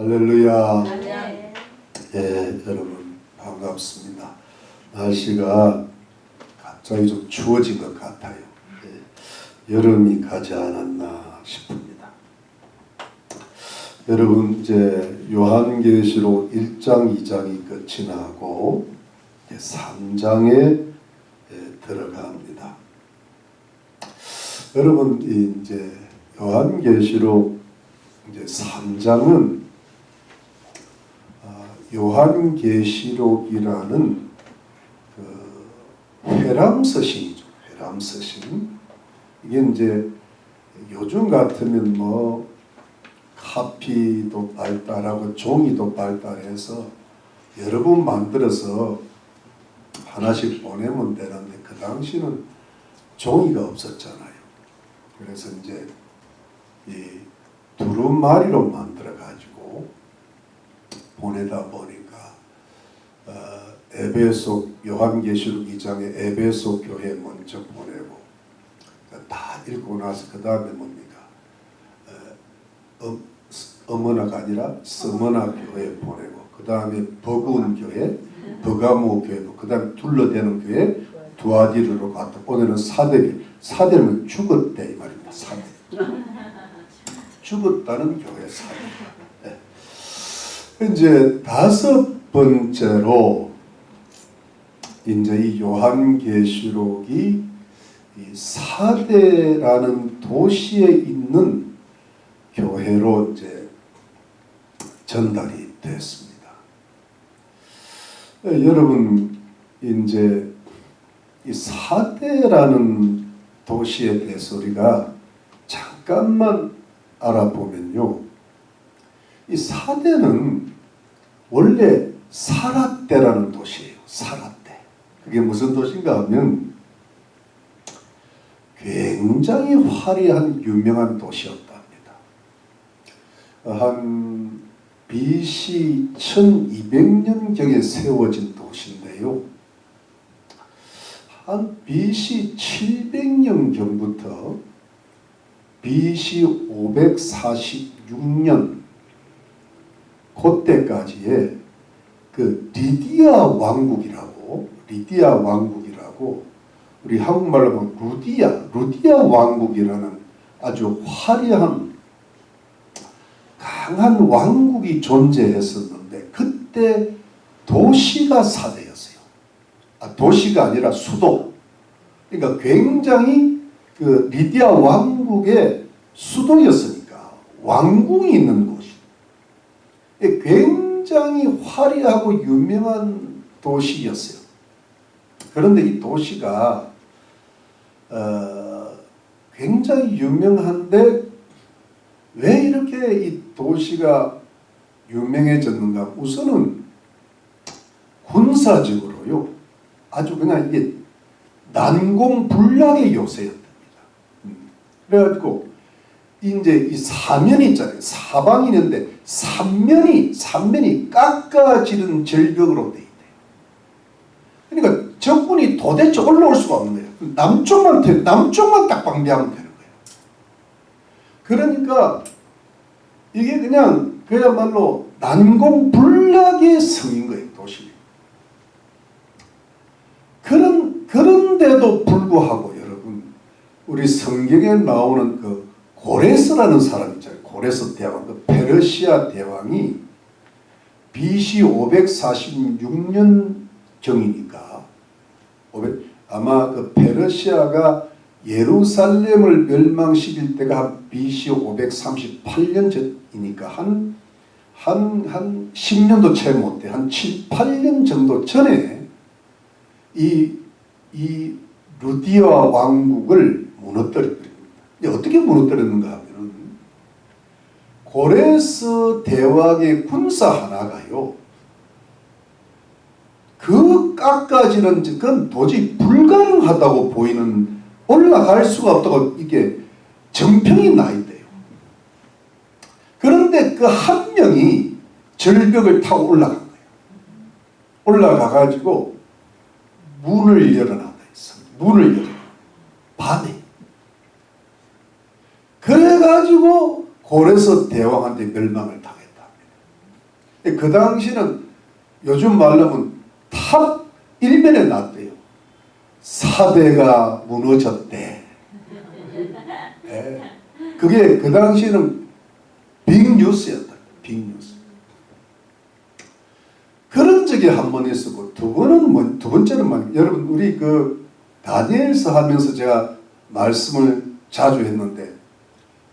할렐루야. 네. 예, 여러분 반갑습니다. 날씨가 갑자기 좀 추워진 것 같아요. 예, 여름이 가지 않았나 싶습니다. 여러분 이제 요한계시록 1장, 2장이 끝이 나고 3장에 들어갑니다. 여러분 이제 요한계시록 이제 3장은 요한계시록이라는 회람서신이죠. 회람서신. 이게 이제 요즘 같으면 뭐 카피도 발달하고 종이도 발달해서 여러 번 만들어서 하나씩 보내면 되는데 그 당시는 종이가 없었잖아요. 그래서 이제 이 두루마리로 만들어 가지고 보내다 보니까 에베소 요한계시록 2장에 에베소 교회 먼저 보내고 다 읽고 나서 그 다음에 뭡니까 어머나가 아니라 스머나 교회 보내고 그 다음에 버구운 교회 버가모 교회 그 다음에 둘러대는 교회 두아디르로 갔다. 오늘은 사대는 죽었대 이 말입니다. 사대 죽었다는 교회 사대. 이제 다섯 번째로 이제 이 요한계시록이 이 사대라는 도시에 있는 교회로 이제 전달이 됐습니다. 여러분 이제 이 사대라는 도시에 대해서 우리가 잠깐만 알아보면요, 이 사대는 원래 사라떼라는 도시예요. 사라떼. 그게 무슨 도시인가 하면 굉장히 화려한 유명한 도시였답니다. 한 BC 1200년경에 세워진 도시인데요. 한 BC 700년경부터 BC 546년 그때까지의 그 리디아 왕국이라고 우리 한국말로 보면 루디아 왕국이라는 아주 화려한 강한 왕국이 존재했었는데 그때 도시가 사대였어요. 도시가 아니라 수도. 그러니까 굉장히 그 리디아 왕국의 수도였으니까 왕궁이 있는 곳이 굉장히 화려하고 유명한 도시였어요. 그런데 이 도시가 굉장히 유명한데 왜 이렇게 이 도시가 유명해졌는가? 우선은 군사적으로요, 아주 그냥 이게 난공불락의 요새였답니다. 그래가지고 이제 이 사면이 있잖아요. 사방이 있는데 삼면이 깎아지른 절벽으로 돼 있대요. 그러니까 적군이 도대체 올라올 수가 없는 거예요. 남쪽만 딱 방비하면 되는 거예요. 그러니까 이게 그냥 그야말로 난공불락의 성인 거예요, 도시. 그런데도 불구하고 여러분, 우리 성경에 나오는 그 고레스라는 사람 있잖아요. 고레스 대왕, 그 페르시아 대왕이 BC 546년 경이니까 아마 그 페르시아가 예루살렘을 멸망시킬 때가 한 BC 538년 전이니까 한 10년도 채 못돼. 한 7, 8년 정도 전에 이 루디아 왕국을 무너뜨렸습니다. 어떻게 무너뜨렸는가 하면 고레스 대왕의 군사 하나가요, 그 깎아지는 그건 도저히 불가능하다고 보이는, 올라갈 수가 없다고 이게 정평이 나 있대요. 그런데 그 한 명이 절벽을 타고 올라간 거예요. 올라가가지고 문을 열어놨다 했어. 문을 열어. 밤에. 그래가지고 고레스 대왕한테 멸망을 당했다. 그 당시는 요즘 말로 하면 탑 1면에 났대요. 사대가 무너졌대. 네. 그게 그 당시는 빅뉴스였다. 빅뉴스. 그런 적이 한 번 있었고, 두 번째는 여러분, 우리 그 다니엘서 하면서 제가 말씀을 자주 했는데,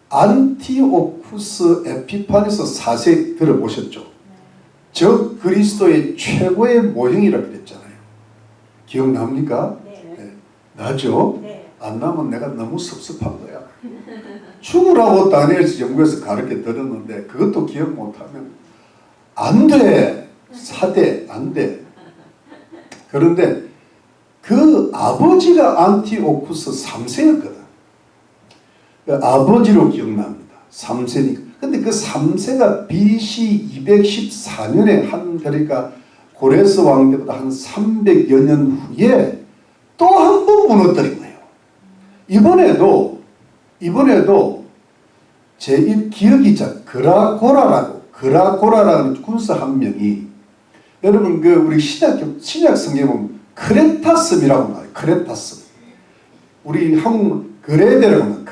안티오쿠스 에피파네스 4세 들어보셨죠? 저 그리스도의 최고의 모형이라 그랬잖아요. 기억납니까? 네. 나죠? 네. 안 나면 내가 너무 섭섭한 거야. 죽으라고 다니엘서 연구해서 가르쳐 들었는데 그것도 기억 못하면 안 돼. 사대 안 돼. 그런데 그 아버지가 안티오쿠스 3세였거든. 그 아버지로 기억납니다. 3세니까. 근데 그 3세가 BC 214년에 그러니까 고레스 왕 때보다 한 300여 년 후에 또 한 번 무너뜨린 거예요. 이번에도 제 기억이 잘 그라고라라는 군사 한 명이, 여러분 그 우리 신약 성경에 보면 크레타섬이라고 나와요. 크레타섬. 우리 한국 그레데라고 나와요.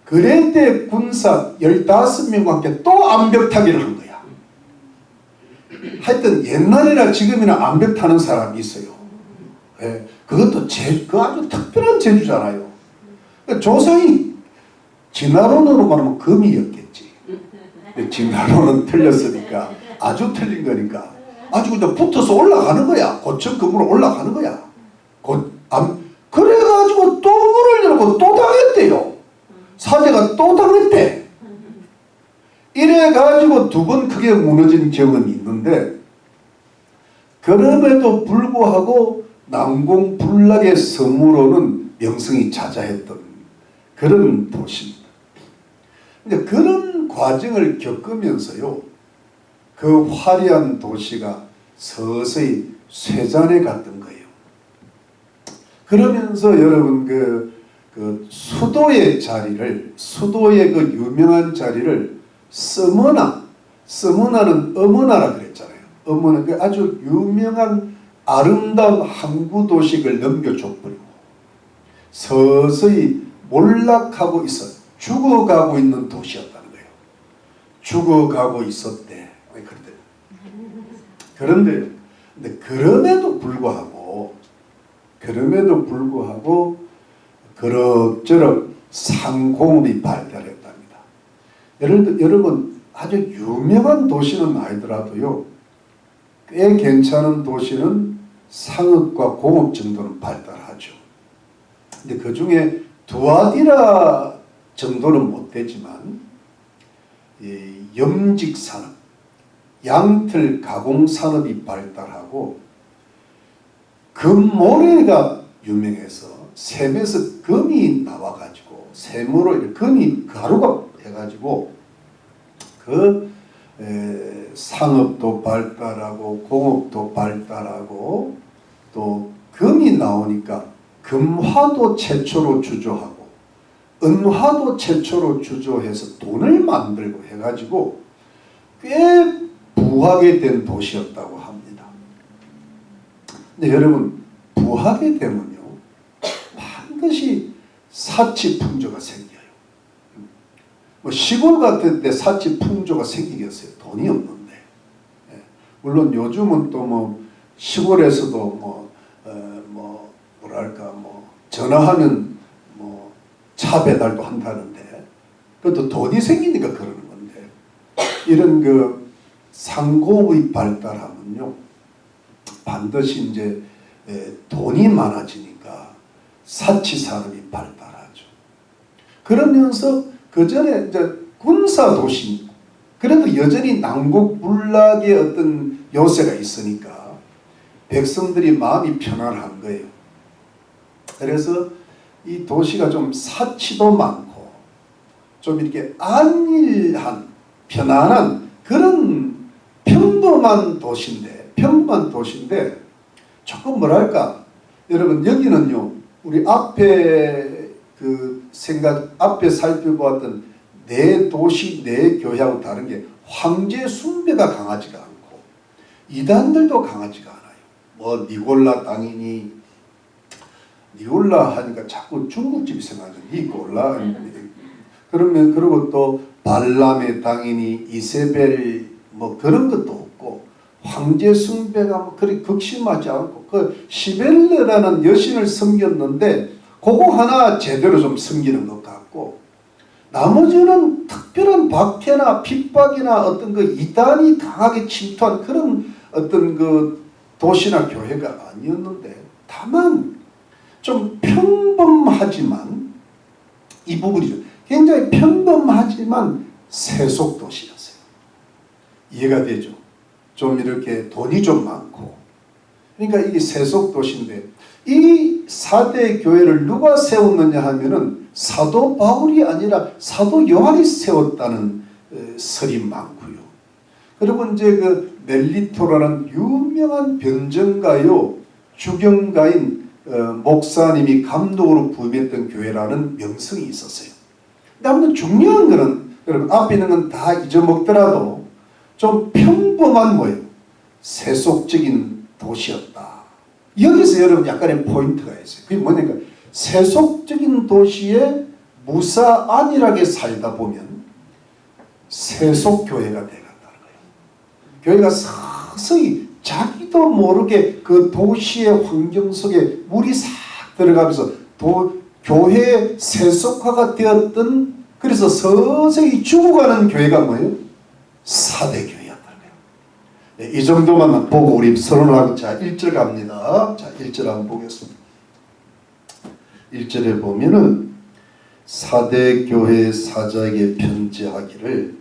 그레데 군사 15명과 함께 또 암벽 타기를 한 거야. 하여튼 옛날이나 지금이나 암벽 타는 사람이 있어요. 네. 그것도 그 아주 특별한 재주잖아요. 조상이 진화론으로 말하면 금이었겠지. 진화론은 틀렸으니까, 아주 틀린 거니까 아주 그냥 붙어서 올라가는 거야. 고층금으로 올라가는 거야. 그래가지고 또 문을 열고 또 당했대요. 사대가 또 당했대. 이래가지고 두 번 크게 무너진 경험이 있는데, 그럼에도 불구하고 난공불락의 성으로는 명성이 자자했던 그런 도시입니다. 근데 그런 과정을 겪으면서요, 그 화려한 도시가 서서히 쇠잔해 갔던 거예요. 그러면서 여러분 그 수도의 그 유명한 자리를 스머나는 어머나라 그랬잖아요. 어머나, 그 아주 유명한 아름다운 항구 도시를 넘겨줘버리고 서서히 몰락하고 죽어가고 있는 도시였다는 거예요. 죽어가고 있었대. 그런데 그럼에도 불구하고 그럭저럭 상공업이 발달했답니다. 여러분 아주 유명한 도시는 아니더라도요, 꽤 괜찮은 도시는 상업과 공업 정도는 발달하죠. 근데 그 중에 두아디라 정도는 못 되지만 염직산업, 양틀 가공산업이 발달하고 금모래가 유명해서 샘에서 금이 나와가지고 샘으로 금이 가루가 해가지고 상업도 발달하고 공업도 발달하고 또 금이 나오니까 금화도 최초로 주조하고 은화도 최초로 주조해서 돈을 만들고 해가지고 꽤 부하게 된 도시였다고 합니다. 근데 여러분, 부하게 되면요 반드시 사치풍조가 생겨요. 뭐 시골 같은 데 사치풍조가 생기겠어요? 돈이 없는데. 물론 요즘은 또 뭐 시골에서도 전화하면 차 배달도 한다는데, 그것도 돈이 생기니까 그러는 건데, 이런 그 상공의 발달하면요 반드시 이제 돈이 많아지니까 사치 산업이 발달하죠. 그러면서 그 전에 이제 군사 도시, 그래도 여전히 난국불락의 어떤 요새가 있으니까 백성들이 마음이 편안한 거예요. 그래서 이 도시가 좀 사치도 많고 좀 이렇게 안일한 편안한 그런 평범한 도시인데 조금 뭐랄까, 여러분 여기는요 우리 앞에 앞에 살펴보았던 내 도시 내 교회하고 다른 게 황제 숭배가 강하지가 않고 이단들도 강하지가 않아요. 뭐 니골라 당인이 니골라 하니까 자꾸 중국집이 생각나요. 니골라 그러면 그리고 또 발람의 당인이 이세벨 뭐 그런 것도 없고 황제 숭배가 뭐 그리 극심하지 않고 그 시벨르라는 여신을 섬겼는데 그거 하나 제대로 좀 섬기는 것 같고 나머지는 특별한 박해나 핍박이나 어떤 그 이단이 강하게 침투한 그런 어떤 그 도시나 교회가 아니었는데 다만 좀 평범하지만 이 부분이죠. 굉장히 평범하지만 세속 도시였어요. 이해가 되죠? 좀 이렇게 돈이 좀 많고 그러니까 이게 세속 도시인데 이 4대 교회를 누가 세웠느냐 하면은 사도 바울이 아니라 사도 요한이 세웠다는 설이 많고요. 그리고 이제 그 멜리토라는 유명한 변정가요 주경가인 목사님이 감독으로 부임했던 교회라는 명성이 있었어요. 근데 아무튼 중요한 거는 여러분 앞에 있는 건 다 잊어먹더라도 좀 평범한 뭐예요? 세속적인 도시였다. 여기서 여러분 약간의 포인트가 있어요. 그게 뭐냐니까 세속적인 도시에 무사 안일하게 살다 보면 세속교회가 돼간다는 거예요. 교회가 서서히 자기도 모르게 그 도시의 환경 속에 물이 싹 들어가면서 교회의 세속화가 되었던 그래서 서서히 죽어가는 교회가 뭐예요? 4대 교회였다는 거예요. 네, 이 정도만 보고 우리 서론하고 자 1절 갑니다. 자 1절 한번 보겠습니다. 1절에 보면은 4대 교회 사자에게 편지하기를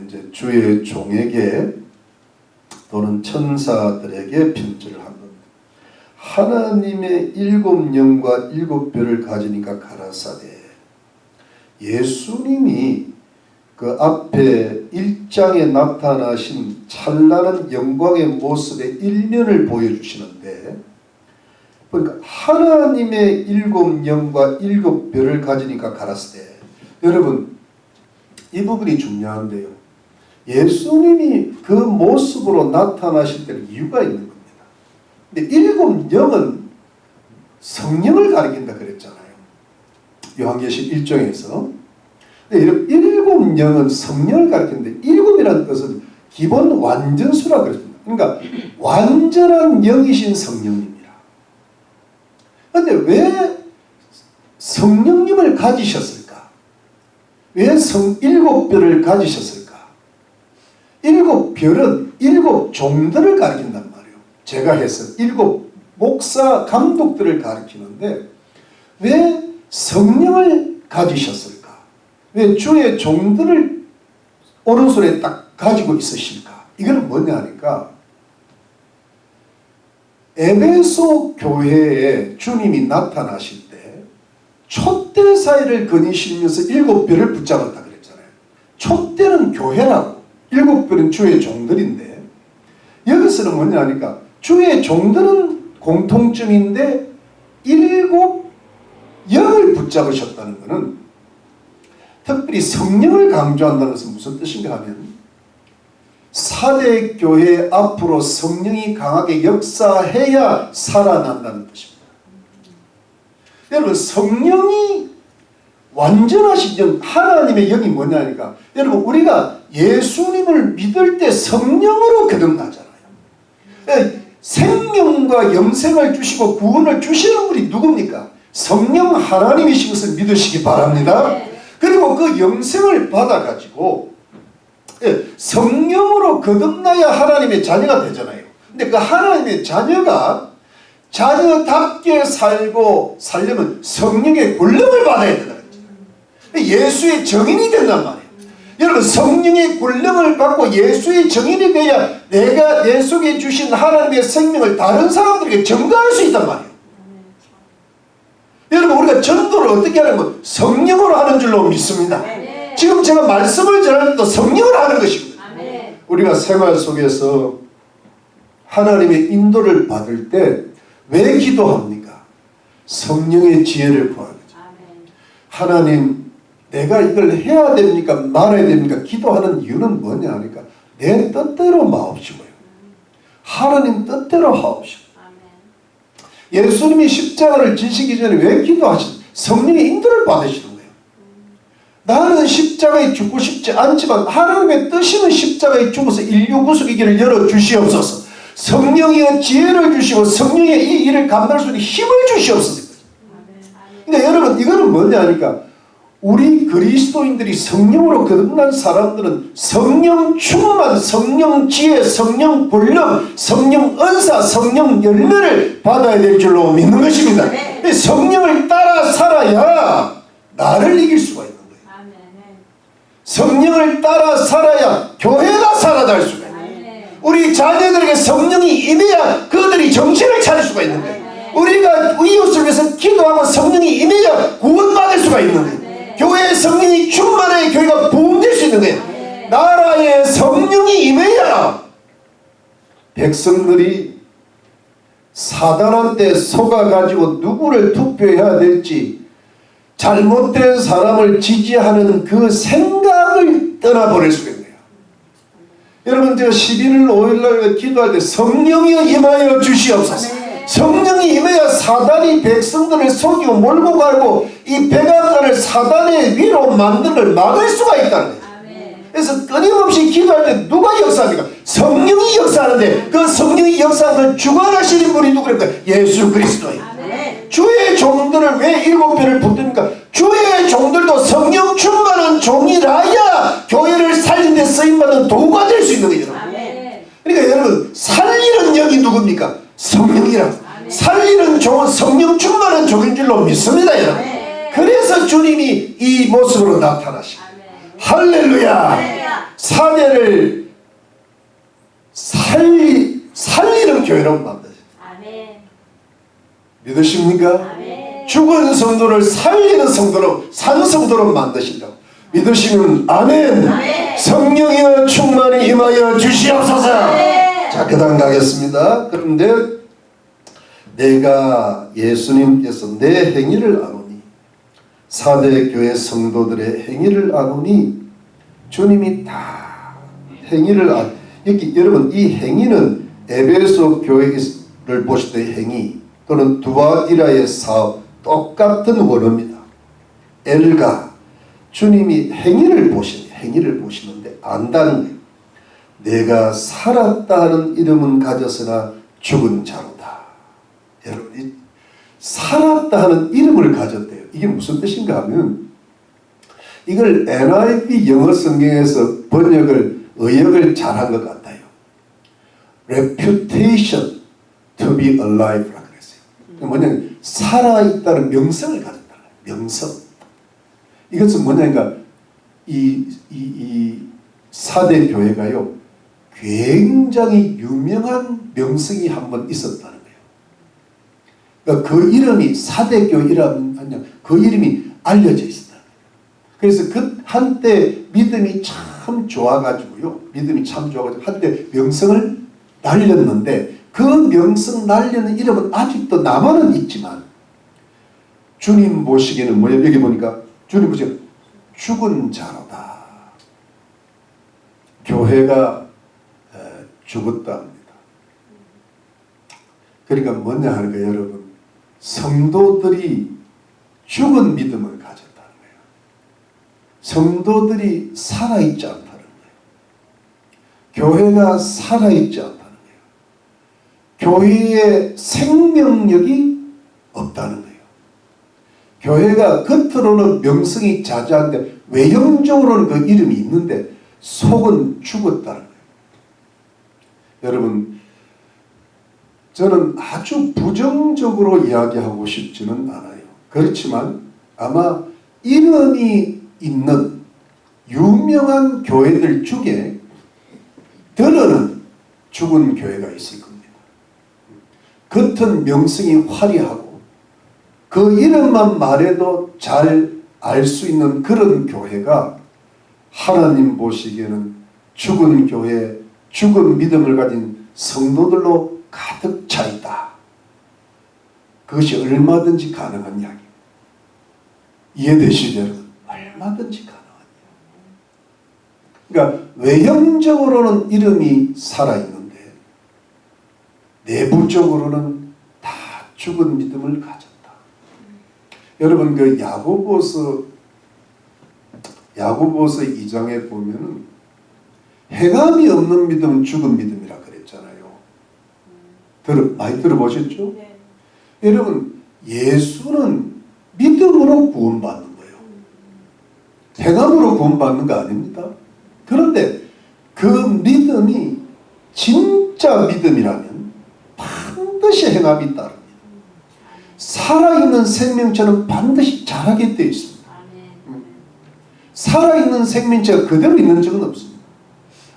이제 주의 종에게 또는 천사들에게 편지를 한 겁니다. 하나님의 7영과 7뼈를 가지니까 가라사대 예수님이 그 앞에 1장에 나타나신 찬란한 영광의 모습의 일면을 보여주시는데 그러니까 하나님의 7영과 7뼈를 가지니까 가라사대 여러분 이 부분이 중요한데요. 예수님이 그 모습으로 나타나실 때는 이유가 있는 겁니다. 근데 7영은 성령을 가리킨다 그랬잖아요. 요한계시록 1장에서. 근데 7영은 성령을 가리키는데 7이라는 뜻은 기본 완전수라 그랬습니다. 그러니까 완전한 영이신 성령님이라. 그런데 왜 성령님을 가지셨을까? 왜 7뼈를 가지셨을까? 7별은 7 종들을 가리킨단 말이에요. 제가 해서 7 목사 감독들을 가리키는데 왜 성령을 가지셨을까? 왜 주의 종들을 오른손에 딱 가지고 있으실까? 이건 뭐냐 하니까 에베소 교회에 주님이 나타나실 때 촛대 사이를 거니시면서 7별을 붙잡았다 그랬잖아요. 촛대는 교회라고 7별은 주의 종들인데 여기서는 뭐냐 하니까 주의 종들은 공통점인데 7영을 붙잡으셨다는 것은 특별히 성령을 강조한다는 것은 무슨 뜻인가 하면 4대 교회 앞으로 성령이 강하게 역사해야 살아난다는 뜻입니다. 여러분 성령이 완전하신 하나님의 영이 뭐냐니까 여러분 우리가 예수님을 믿을 때 성령으로 거듭나잖아요. 생명과 영생을 주시고 구원을 주시는 분이 누굽니까? 성령 하나님이신 것을 믿으시기 바랍니다. 그리고 그 영생을 받아가지고 성령으로 거듭나야 하나님의 자녀가 되잖아요. 근데 그 하나님의 자녀가 자녀답게 살려면 성령의 권능을 받아야 된다. 예수의 증인이 된단 말이에요. 여러분 성령의 권능을 받고 예수의 증인이 돼야 내가 내 속에 주신 하나님의 생명을 다른 사람들에게 전가할 수 있단 말이에요. 여러분 우리가 전도를 어떻게 하냐면 성령으로 하는 줄로 믿습니다. 지금 제가 말씀을 전할 때도 성령으로 하는 것입니다. 우리가 생활 속에서 하나님의 인도를 받을 때 왜 기도합니까? 성령의 지혜를 구하는 거죠. 하나님 내가 이걸 해야 됩니까? 말아야 됩니까? 기도하는 이유는 뭐냐 하니까 내 뜻대로 마옵시고요. 하나님 뜻대로 하옵시고. 예수님이 십자가를 지시기 전에 왜 기도하시는? 성령의 인도를 받으시는 거예요. 나는 십자가에 죽고 싶지 않지만 하나님의 뜻이면 십자가에 죽어서 인류 구속의 길을 열어주시옵소서. 성령의 지혜를 주시고 성령의 이 일을 감당할 수 있는 힘을 주시옵소서. 그러니까 여러분 이거는 뭐냐 하니까 우리 그리스도인들이 성령으로 거듭난 사람들은 성령 충만, 성령 지혜, 성령 권능, 성령 은사, 성령 열매를 받아야 될 줄로 믿는 것입니다. 성령을 따라 살아야 나를 이길 수가 있는 거예요. 성령을 따라 살아야 교회가 살아날 수가 있는 거예요. 우리 자녀들에게 성령이 임해야 그들이 정신을 차릴 수가 있는 거예요. 우리가 이웃을 위해서 기도하고 성령이 임해야 구원받을 수가 있는 거예요. 교회의 성령이 충만해야 교회가 부흥될 수 있는 거예요. 나라에 성령이 임해야 백성들이 사단한테 속아가지고 누구를 투표해야 될지 잘못된 사람을 지지하는 그 생각을 떠나버릴 수가 있는 거예요. 여러분 제가 11월 5일날 기도할 때 성령이여 임하여 주시옵소서. 성령이 임해야 사단이 백성들을 속이고 몰고 가고 이 백악관을 사단의 위로 만드는 걸 막을 수가 있다는 거예요. 그래서 끊임없이 기도할 때 누가 역사합니까? 성령이 역사하는데 그 성령이 역사하는 주관하시는 분이 누구입니까? 예수 그리스도예요. 주의 종들을 왜 7배를 붙듭니까? 주의 종들도 성령 충만한 종이라야 교회를 살리는 데 쓰임받은 도구가 될 수 있는 거예요. 그러니까 여러분 살리는 영이 누굽니까? 성령이라. 살리는 종은 성령 충만한 종인 줄로 믿습니다. 여러분. 그래서 주님이 이 모습으로 나타나시고 할렐루야. 사대를 살리는 교회로 만드세요. 믿으십니까? 죽은 성도를 살리는 성도로 산 성도로 만드신다고 믿으시면 아멘. 성령이여 충만히 임하여 주시옵소서. 자, 그 다음 가겠습니다. 그런데 내가 예수님께서 내 행위를 아노니 사대 교회 성도들의 행위를 아노니 주님이 다 행위를 여기 여러분 이 행위는 에베소 교회를 보실 때 행위 또는 두아디라의 사업 똑같은 원어입니다. 엘가 주님이 행위를 보시는데 안다는 거예요. 내가 살았다 하는 이름은 가졌으나 죽은 자로다. 여러분 살았다 하는 이름을 가졌대요. 이게 무슨 뜻인가 하면 이걸 NIV 영어 성경에서 의역을 잘한 것 같아요. Reputation to be alive라고 그랬어요. 뭐냐면 살아있다는 명성을 가졌다. 명성. 이것은 뭐냐니까 이 사대 교회가요 굉장히 유명한 명성이 한번 있었다는 거예요. 그러니까 그 이름이 사대교회라는 그 이름이 알려져 있었다. 그래서 그 한때 믿음이 참 좋아가지고요. 한때 명성을 날렸는데 그 명성 날리는 이름은 아직도 남아는 있지만 주님 보시기에는 뭐예요? 여기 보니까 주님 보시기에 죽은 자로다. 교회가 죽었다 합니다. 그러니까 뭐냐 하는 거예요, 여러분. 성도들이 죽은 믿음을 가졌다는 거예요. 성도들이 살아있지 않다는 거예요. 교회가 살아있지 않다는 거예요. 교회의 생명력이 없다는 거예요. 교회가 겉으로는 명성이 자자한데 외형적으로는 그 이름이 있는데 속은 죽었다는 거예요. 여러분, 저는 아주 부정적으로 이야기하고 싶지는 않아요. 그렇지만 아마 이름이 있는 유명한 교회들 중에 드러는 죽은 교회가 있을 겁니다. 겉은 명성이 화려하고 그 이름만 말해도 잘 알 수 있는 그런 교회가 하나님 보시기에는 죽은 교회, 죽은 믿음을 가진 성도들로 가득 차 있다. 그것이 얼마든지 가능한 이야기. 이해되시죠? 얼마든지 가능한 이야기. 그러니까 외형적으로는 이름이 살아있는데 내부적으로는 다 죽은 믿음을 가졌다. 여러분 그 야고보서 2장에 보면은 행함이 없는 믿음은 죽은 믿음이라 그랬잖아요. 많이 들어보셨죠? 네. 여러분 예수는 믿음으로 구원받는 거예요. 행함으로 구원받는 거 아닙니다. 그런데 그 믿음이 진짜 믿음이라면 반드시 행함이 따릅니다. 살아있는 생명체는 반드시 자라게 되어 있습니다. 살아있는 생명체가 그대로 있는 적은 없습니다.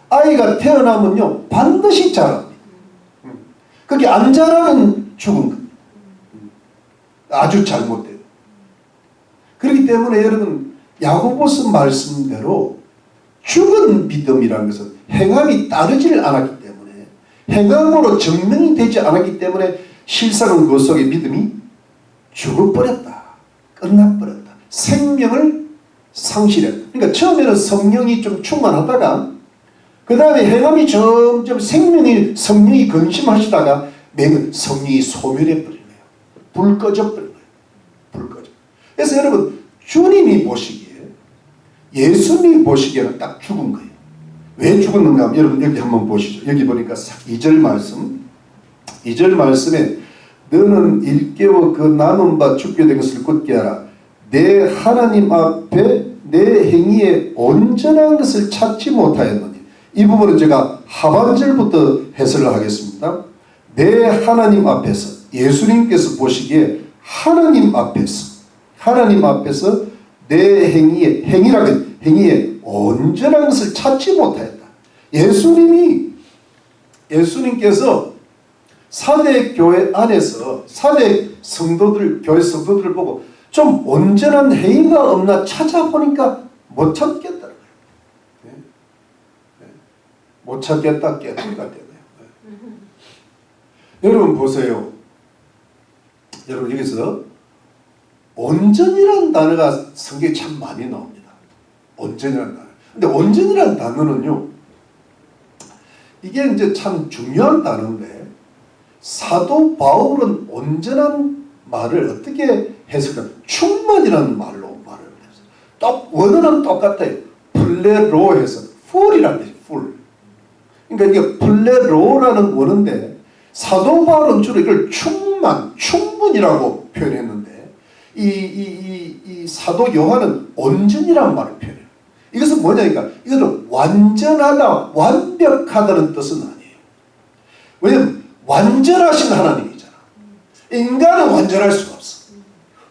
아이가 태어나면요 반드시 자랍니다. 그게 안 자라면 죽은 겁니다. 아주 잘못돼요. 그렇기 때문에 여러분 야고보서 말씀대로 죽은 믿음이라는 것은 행함이 따르지를 않았기 때문에, 행함으로 증명이 되지 않았기 때문에 실상은 그 속에 믿음이 죽어버렸다. 끝나버렸다. 생명을 상실했다. 그러니까 처음에는 성령이 좀 충만하다가 그 다음에 행함이 점점 성령이 근심하시다가 매번 성령이 소멸해버린 거예요. 불 꺼져버린 거예요. 불 꺼져. 그래서 여러분 주님이 보시기에, 예수님이 보시기에는 딱 죽은 거예요. 왜 죽었는가 하면 여러분 여기 한번 보시죠. 여기 보니까 2절 말씀에 너는 일깨워 그 남은 바 죽게 된 것을 굳게 하라. 내 하나님 앞에 내 행위에 온전한 것을 찾지 못하였느니. 이 부분은 제가 하반절부터 해설을 하겠습니다. 내 하나님 앞에서, 예수님께서 보시기에 하나님 앞에서 내 행위에 온전한 것을 찾지 못하였다. 예수님께서 사대 교회 안에서 교회 성도들을 보고 좀 온전한 행위가 없나 찾아보니까 못 찾겠다는 거예요. 못 찾겠다 깨닫게 되네요. 여러분 보세요. 여러분 여기서 온전이라는 단어가 성경에 참 많이 나옵니다. 온전이라는 단어. 근데 온전이라는 단어는요, 이게 이제 참 중요한 단어인데, 사도 바울은 온전한 말을 어떻게 해석하냐? 충만이라는 말로 말을 했어요. 원어는 똑같아요. 플레로 해서 full이라는 뜻이에요. full. 그러니까 이게 플레로라는 원어인데 사도 바울은 주로 이걸 충분이라고 표현했는데 이 사도 요한은 온전이라는 말을 표현해요. 이것은 뭐냐니까 이것은 완전하다, 완벽하다는 뜻은 아니에요. 왜냐하면 완전하신 하나님이잖아. 인간은 완전할 수가 없어.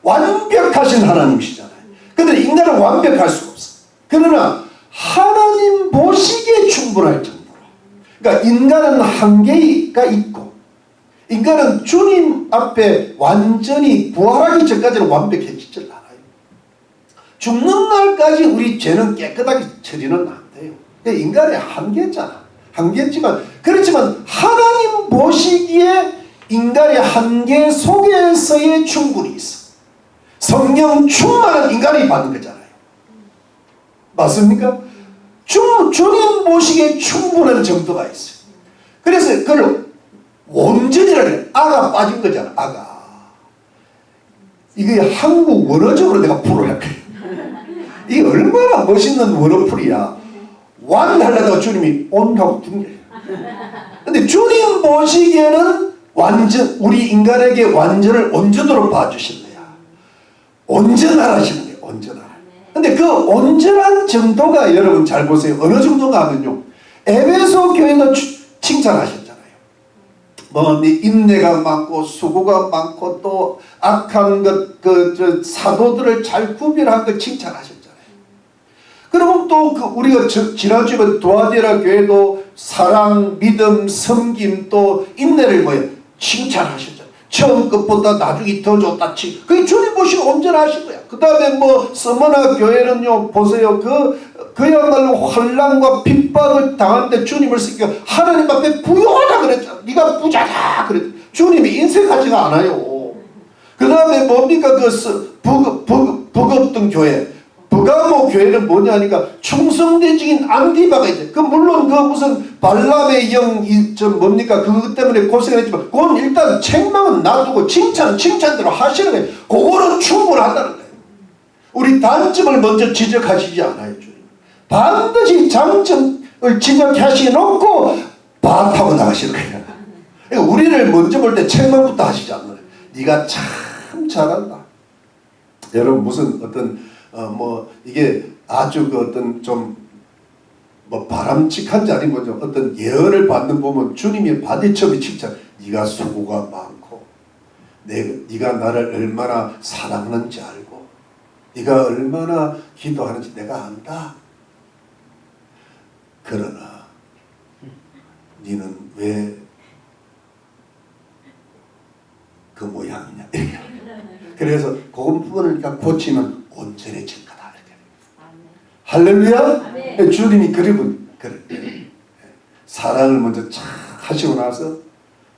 완벽하신 하나님이시잖아요. 그런데 인간은 완벽할 수가 없어. 그러나 하나님 보시기에 충분할 정도로. 그러니까 인간은 한계가 있고, 인간은 주님 앞에 완전히 부활하기 전까지는 완벽해지질 않아요. 죽는 날까지 우리 죄는 깨끗하게 처리는 안 돼요. 그러니까 인간의 한계잖아. 한계지만, 그렇지만 하나님 보시기에 인간의 한계 속에서의 충분이 있어. 성령 충만한 인간이 받는 거잖아요. 맞습니까? 주님 보시기에 충분한 정도가 있어요. 그래서 그걸 온전이라 그래. 아가 빠진 거잖아. 아가. 이게 한국 원어적으로 내가 풀을 할 거예요. 이게 얼마나 멋있는 원어풀이야. 완 하려다가 주님이 온하고 죽네. 근데 주님 보시기에는 우리 인간에게 완전을 온전으로 봐주신 거야. 온전하라시는 거예요. 온전하라. 근데 그 온전한 정도가 여러분 잘 보세요. 어느 정도가 하면요, 에베소 교회도 칭찬하셨잖아요. 뭐 인내가 많고 수고가 많고 또 악한 것, 사도들을 잘 구별한 걸 칭찬하셨잖아요. 그러면 또 우리가 지난주에 도아디라 교회도 사랑, 믿음, 섬김 또 인내를 칭찬하셨잖아요. 처음 것보다 나중이 더 좋다. 그게 주님 보시고 온전하신 거야. 그 다음에 서머나 교회는요, 보세요. 그야말로 환난과 핍박을 당하는데 주님을 쓰기가 하나님 앞에 부유하다 그랬잖아. 네가 부자다 그랬. 주님이 인색하지가 않아요. 그 다음에 뭡니까? 버겁던 교회. 버가모 교회는 뭐냐니까 충성대적인 안디바가 있대. 그 물론 그 무슨 발람의 영, 뭡니까? 그것 때문에 고생했지만, 그건 일단 책망은 놔두고 칭찬대로 하시는 거예요. 그거는 충분하다는 거예요. 우리 단점을 먼저 지적하시지 않아요, 주님. 반드시 장점을 지적하시 놓고 바타고 나가시는 거예요. 그러니까 우리를 먼저 볼 때 책망부터 하시지 않나요? 네가 참 잘한다. 여러분 무슨 어떤 이게 아주 그 어떤 좀 바람직한지 아니면 어떤 예언을 받는 보면 주님이 바디처럼 칭찬. 네가 수고가 많고 네가 나를 얼마나 사랑하는지 알고 네가 얼마나 기도하는지 내가 안다. 그러나 너는 왜 그 모양이냐. 그래서 그 부분을 고치면 온전해질 거다. 할렐루야. 네. 주님이 그러면 사랑을 먼저 착 하시고 나서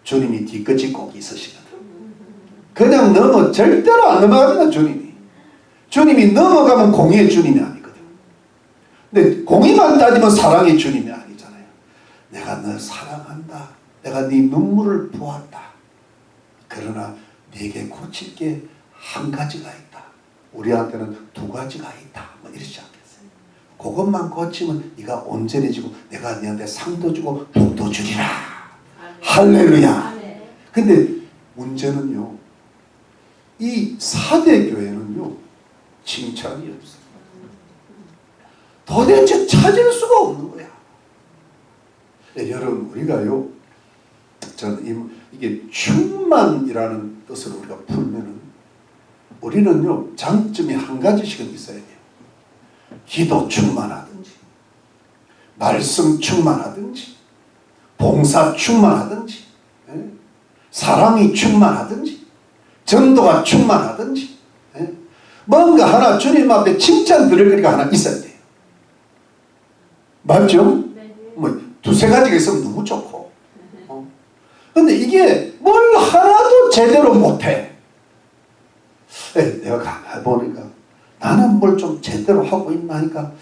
주님이 뒤끝이 꼭 있으시거든. 그냥 절대로 안 넘어갑니다. 주님이 넘어가면 공의의 주님이 아니거든. 근데 공의만 따지면 사랑의 주님이 아니잖아요. 내가 너 사랑한다. 내가 네 눈물을 보았다. 그러나 네게 고칠 게 한 가지가 있다. 우리한테는 두 가지가 있다. 이러지 않겠어요. 그것만 고치면 네가 온전해지고 내가 네한테 상도 주고 복도 주리라. 할렐루야. 근데 문제는요. 이 사대 교회는요. 칭찬이 없어요. 도대체 찾을 수가 없는 거야. 여러분 우리가요. 저는 이게 충만이라는 뜻으로 우리가 풀면은 우리는요 장점이 한 가지씩은 있어야 돼요. 기도 충만하든지, 말씀 충만하든지, 봉사 충만하든지, 사랑이 충만하든지, 전도가 충만하든지, 뭔가 하나 주님 앞에 칭찬 들을 거리가 하나 있어야 돼요. 맞죠? 두세 가지가 있으면 너무 좋고. 근데 이게 뭘 하나도 제대로 못해. 내가 가만히 보니까 나는 뭘 좀 제대로 하고 있나 하니까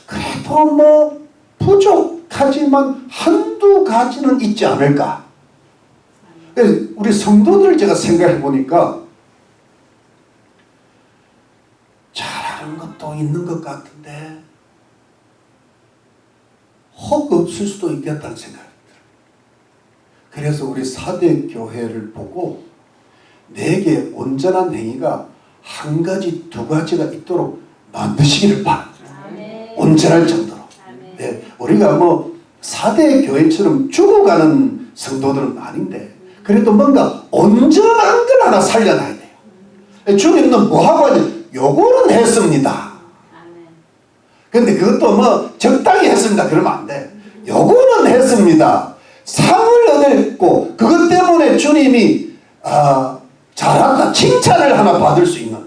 그래도 부족하지만 한두 가지는 있지 않을까. 우리 성도들 제가 생각해 보니까 잘하는 것도 있는 것 같은데 혹 없을 수도 있겠다는 생각이 들어요. 그래서 우리 사대 교회를 보고 내게 온전한 행위가 한 가지, 두 가지가 있도록 만드시기를 바랍니다. 온전할 정도로. 네, 우리가 사대 교회처럼 죽어가는 성도들은 아닌데 그래도 뭔가 온전한 걸 하나 살려놔야 돼요. 주님은 뭐하고 하지? 요거는 했습니다. 근데 그것도 적당히 했습니다. 그러면 안 돼. 요거는 했습니다. 상을 얻었고 그것 때문에 주님이 잘한다. 칭찬을 하나 받을 수 있는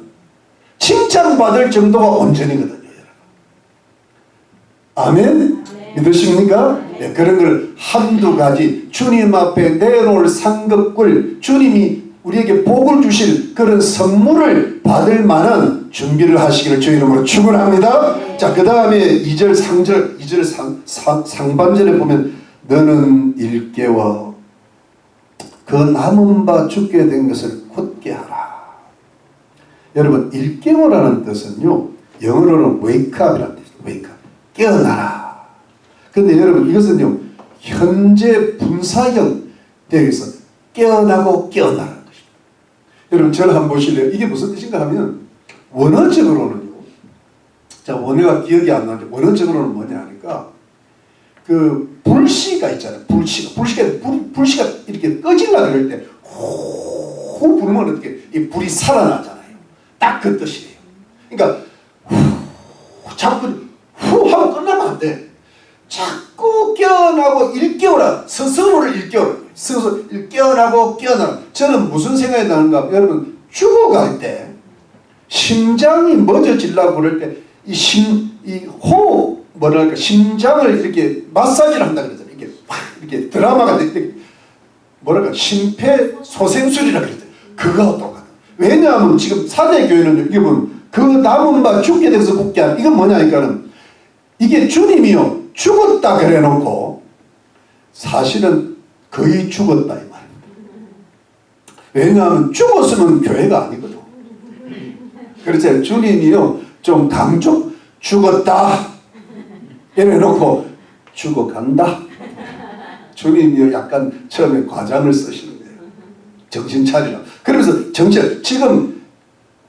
칭찬받을 정도가 온전이거든요. 아멘? 믿으십니까? 네, 그런 걸 한두 가지 주님 앞에 내놓을 상급을 주님이 우리에게 복을 주실 그런 선물을 받을 만한 준비를 하시기를 주 이름으로 축원합니다. 자, 그 다음에 2절, 3절, 2절 상반절에 보면 너는 일깨워 그 남은 바 죽게 된 것을 곧게 하라. 여러분 일깨워라는 뜻은요 영어로는 wake up이라는 뜻이에요. wake up. 깨어나라. 근데 여러분 이것은요 현재 분사형 대에서 깨어나고 깨어나라는 것입니다. 여러분 저를 한번 보실래요? 이게 무슨 뜻인가 하면 원어적으로는요. 자, 원어가 기억이 안 나는데 원어적으로는 뭐냐 하니까 그 불씨가 있잖아요. 불씨가 이렇게 꺼질라 그럴 때 후 불면 어떻게 이 불이 살아나잖아요. 딱 그 뜻이에요. 그러니까 자꾸 후 하고 끝나면 안 돼. 자꾸 깨어나고 일깨워라. 스스로를 일깨워라. 스스로 깨어나고 깨어나라. 저는 무슨 생각이 나는가? 여러분 죽어갈 때 심장이 멎어지려고 그럴 때 심장을 이렇게 마사지를 한다 그러잖아요. 이렇게 확 이렇게 드라마가 이렇게 심폐소생술이라 그랬잖아요. 그거하고 똑같아. 왜냐하면 지금 사대교회는 이게 보면 그 남은 바 죽게 돼서 굳게 하는, 이건 뭐냐니까는 이게 주님이요 죽었다 그래 놓고 사실은 거의 죽었다 이 말입니다. 왜냐하면 죽었으면 교회가 아니거든. 그렇죠. 주님이요 좀 강조 죽었다 이래 놓고 죽어간다. 주님이요 약간 처음에 과장을 쓰시는 거예요. 정신 차리라. 그러면서 지금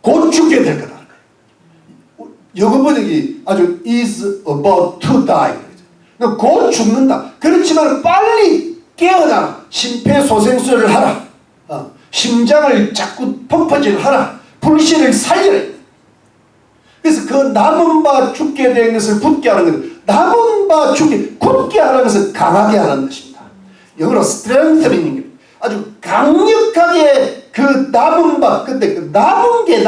곧 죽게 될 거다. 영어 번역이 아주 is about to die. 곧 죽는다. 그렇지만 빨리 깨어나 심폐소생술을 하라. 심장을 자꾸 펌프질 하라. 불신을 살려라. 그래서 그 남은 바 죽게 된 것을 굳게 하는 것은 남은 바 죽게 굳게 하는 것을 강하게 하는 것입니다. 영어로 strengthening. 아주 강력하게 그 남은 바 근데 그 남은 게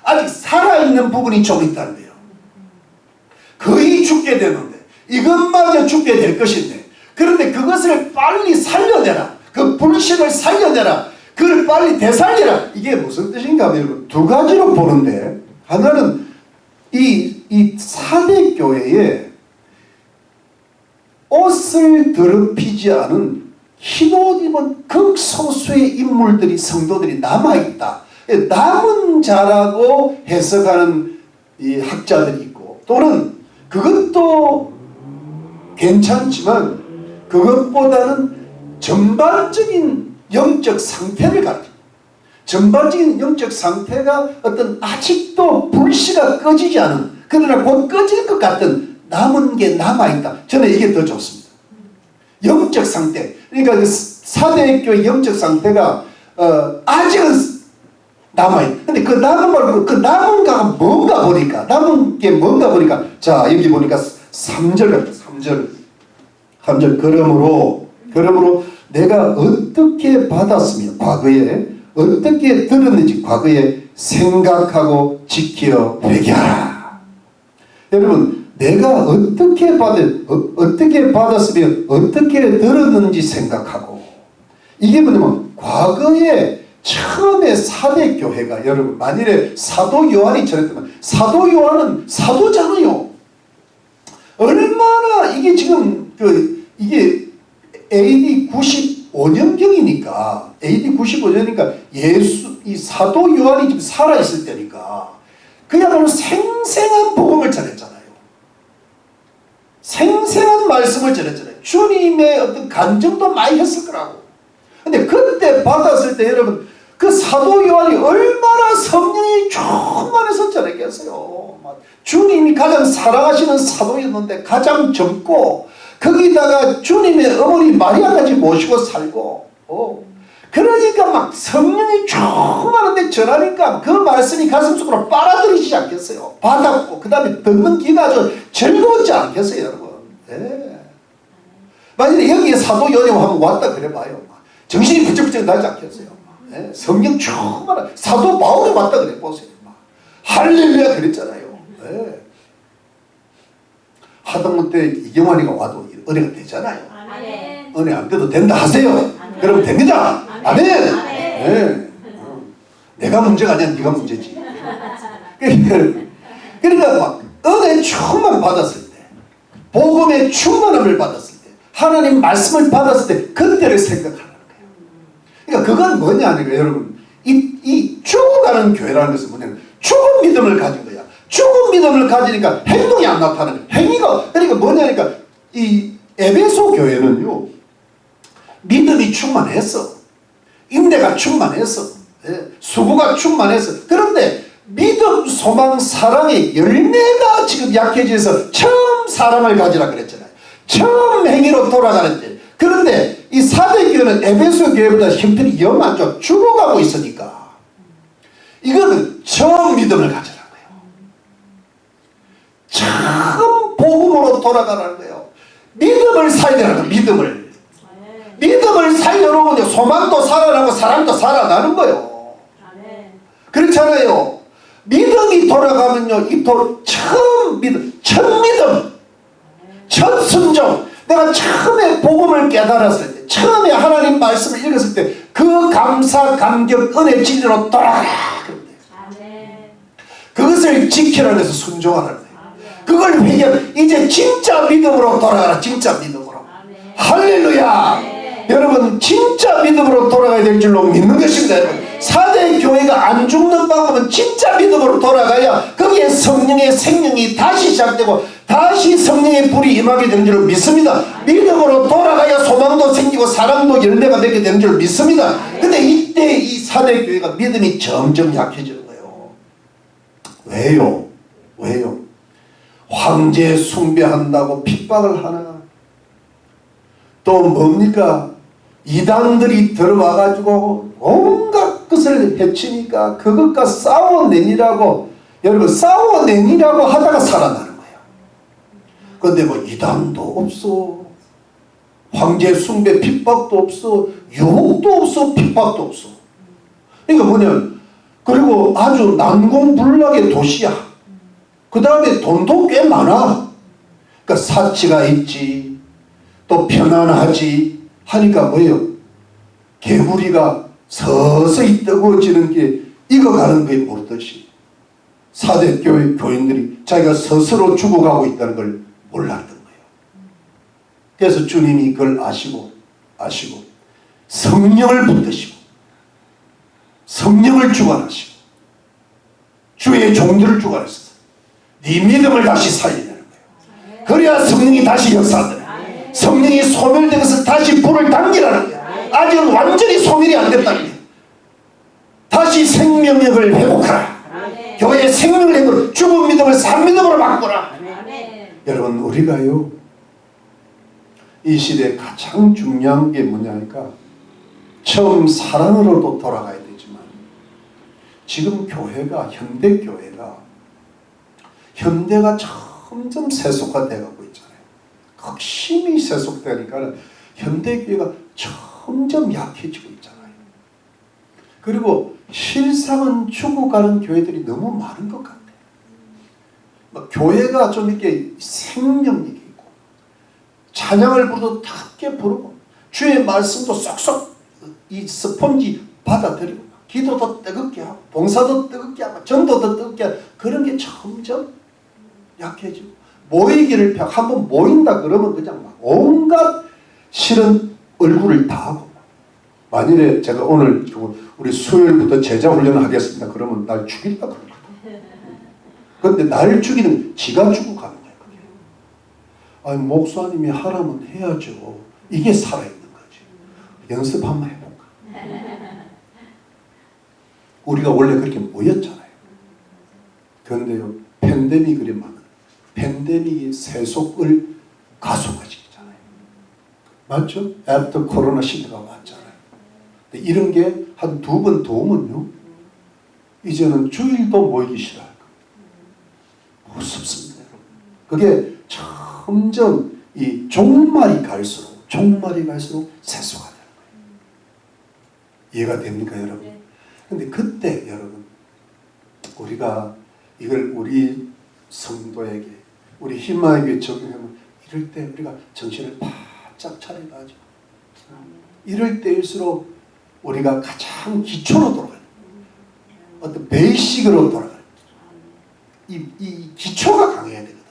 아직 살아있는 부분이 좀 있다는데요. 거의 죽게 되는데 이것마저 죽게 될 것인데 그런데 그것을 빨리 살려내라. 그 불신을 살려내라. 그걸 빨리 되살려라. 이게 무슨 뜻인가 하면 여러분 두 가지로 보는데 하나는 이 사대 교회에 옷을 더럽히지 않은 흰옷 입은 극소수의 인물들이 성도들이 남아있다. 남은 자라고 해석하는 이 학자들이 있고 또는 그것도 괜찮지만 그것보다는 전반적인 영적 상태를 가르칩니다. 전반적인 영적 상태가 어떤 아직도 불씨가 꺼지지 않은 그러나 곧 꺼질 것 같은 남은 게 남아있다. 저는 이게 더 좋습니다. 영적 상태. 그러니까 그 사대교의 영적 상태가 아직은 남아있다. 근데 그 남은 말고 그 남은가 뭔가 보니까 남은 게 뭔가 보니까 자 여기 보니까 3절 같다. 3절 그러므로 내가 어떻게 받았으며 과거에 어떻게 들었는지 과거에 생각하고 지켜 회개하라. 여러분 내가 어떻게 받았으며 어떻게 들었는지 생각하고 이게 뭐냐면 과거에 처음에 사대교회가 여러분 만일에 사도 요한이 전했다면 사도 요한은 사도잖아요. 얼마나 이게 지금 이게 AD 95년경이니까 AD 95년이니까 이 사도 요한이 지금 살아있을 때니까 그야말로 생생한 복음을 전했잖아요. 생생한 말씀을 전했잖아요. 주님의 어떤 간증도 많이 했을 거라고. 근데 그때 받았을 때 여러분 그 사도 요한이 얼마나 성령이 충만해서 전했겠어요. 주님이 가장 사랑하시는 사도였는데 가장 젊고 거기다가 주님의 어머니 마리아까지 모시고 살고 그러니까 막 성령이 충만한데 전하니까 그 말씀이 가슴속으로 빨아들이지 않겠어요. 받았고 그 다음에 듣는 귀가 아주 즐거웠지 않겠어요 여러분. 네. 만약에 여기에 사도 요한이 한번 왔다 그래봐요. 정신이 부쩍부쩍 나지 않겠어요. 네. 성령 충만한 사도 바울이 왔다 그래 보세요. 할렐루야 그랬잖아요. 네. 하다못해 이경환이가 와도 은혜가 되잖아요. 아멘. 은혜 안 돼도 된다 하세요. 아멘. 그러면 됩니다. 아멘. 아멘. 네. 내가 문제가 아니야 네가 문제지. 그러니까 막 은혜 충만 받았을 때 복음의 충만함을 받았을 때 하나님 말씀을 받았을 때 그때를 생각하는 거예요. 그러니까 그건 뭐냐니까 여러분 이 죽어가는 교회라는 것은 뭐냐면 죽은 믿음을 가진 거야. 죽은 믿음을 가지니까 행동이 안 나타나는 거야. 행위가 그러니까 뭐냐니까 이 에베소 교회는요 믿음이 충만했어. 인내가 충만했어. 수고가 충만했어. 그런데 믿음, 소망, 사랑의 열매가 지금 약해져서 처음 사랑을 가지라 그랬잖아요. 처음 행위로 돌아가는데 그런데 이 사대교회는 에베소 교회보다 형편이 영 안 좋아 죽어가고 있으니까 이거는 처음 믿음을 가지라는 거예요. 처음 복음으로 돌아가라는 거예요. 믿음을 살려라는 거예요. 믿음을 살려놓으면 소망도 살아나고 사랑도 살아나는 거예요. 그렇잖아요. 믿음이 돌아가면요 처음 믿음, 첫 믿음, 첫 순종. 내가 처음에 복음을 깨달았을 때 처음에 하나님 말씀을 읽었을 때 그 감사, 감격, 은혜, 진리로 돌아가라. 그것을 그것을 지키라는 것을 순종하라는 거예요. 그걸 회개하면 이제 진짜 믿음으로 돌아가라. 진짜 믿음으로. 할렐루야. 여러분 진짜 믿음으로 돌아가야 될 줄로 믿는 것입니다. 여러분. 4대 교회가 안 죽는 방법은 진짜 믿음으로 돌아가야 거기에 성령의 생명이 다시 시작되고 다시 성령의 불이 임하게 되는 줄 믿습니다. 믿음으로 돌아가야 소망도 생기고 사랑도 열매가 되게 되는 줄 믿습니다. 근데 이때 이 4대 교회가 믿음이 점점 약해지는 거예요. 왜요? 왜요? 황제 숭배한다고 핍박을 하나? 또 뭡니까? 이단들이 들어와가지고 온갖 것을 해치니까 그것과 싸워내니라고, 여러분 싸워내니라고 하다가 살아나는 거예요. 근데 뭐 이단도 없어, 황제 숭배 핍박도 없어, 유혹도 없어, 핍박도 없어. 그러니까 뭐냐면, 그리고 아주 난공불락의 도시야. 그 다음에 돈도 꽤 많아. 그러니까 사치가 있지, 또 편안하지 하니까 뭐예요? 개구리가 서서히 뜨거워지는 게 익어가는 걸 모르듯이 4대 교회 교인들이 자기가 스스로 죽어가고 있다는 걸 몰랐던 거예요. 그래서 주님이 그걸 아시고 성령을 붙드시고 성령을 주관하시고 주의 종들을 주관하셔서 네 믿음을 다시 살리는 거예요. 그래야 성령이 다시 역사하더라. 성령이 소멸된 것을 다시 불을 당기라는 거예요. 아직은 완전히 소멸이 안 됐다는 거예요. 다시 생명력을 회복하라. 교회의 생명을 회복하라. 죽은 믿음을 산 믿음으로 바꾸라. 여러분 우리가요 이 시대에 가장 중요한 게 뭐냐니까 처음 사랑으로도 돌아가야 되지만 지금 교회가 현대가 점점 세속화되고 있잖아요. 극심히 세속되니까 현대교회가 점점 약해지고 있잖아요. 그리고 실상은 죽어가는 교회들이 너무 많은 것 같아요. 교회가 좀 이렇게 생명력이 있고 찬양을 부르도 탁게 부르고 주의 말씀도 쏙쏙 이 스폰지 받아들이고 기도도 뜨겁게 하고 봉사도 뜨겁게 하고 전도도 뜨겁게 하고 그런 게 점점 약해지고 모이기를 한번 모인다 그러면 그냥 막 온갖 싫은 얼굴을 다 하고 만일에 제가 오늘 우리 수요일부터 제자 훈련을 하겠습니다. 그러면 날 죽일다 그럴 거예요. 그런데 날 죽이는 지가 죽어가는 거예요. 그게. 아니 목사님이 하라면 해야죠. 이게 살아있는 거지. 연습 한번 해볼까. 우리가 원래 그렇게 모였잖아요. 그런데요 팬데믹이 많아. 팬데믹이 세속을 가속화시키잖아요. 맞죠? 애프터 코로나 시대가 왔잖아요. 근데 이런 게 한 2번 더 오면요 이제는 주일도 모이기 싫어할 거예요. 무섭습니다. 여러분. 그게 점점 이 종말이 갈수록 세속화되는 거예요. 이해가 됩니까 여러분? 근데 그때 여러분 우리가 이걸 우리 성도에게 우리 희망에게 적용하면 이럴 때 우리가 정신을 바짝 차려가지고 이럴 때일수록 우리가 가장 기초로 돌아가요. 어떤 베이식으로 돌아가요. 이 기초가 강해야 되거든.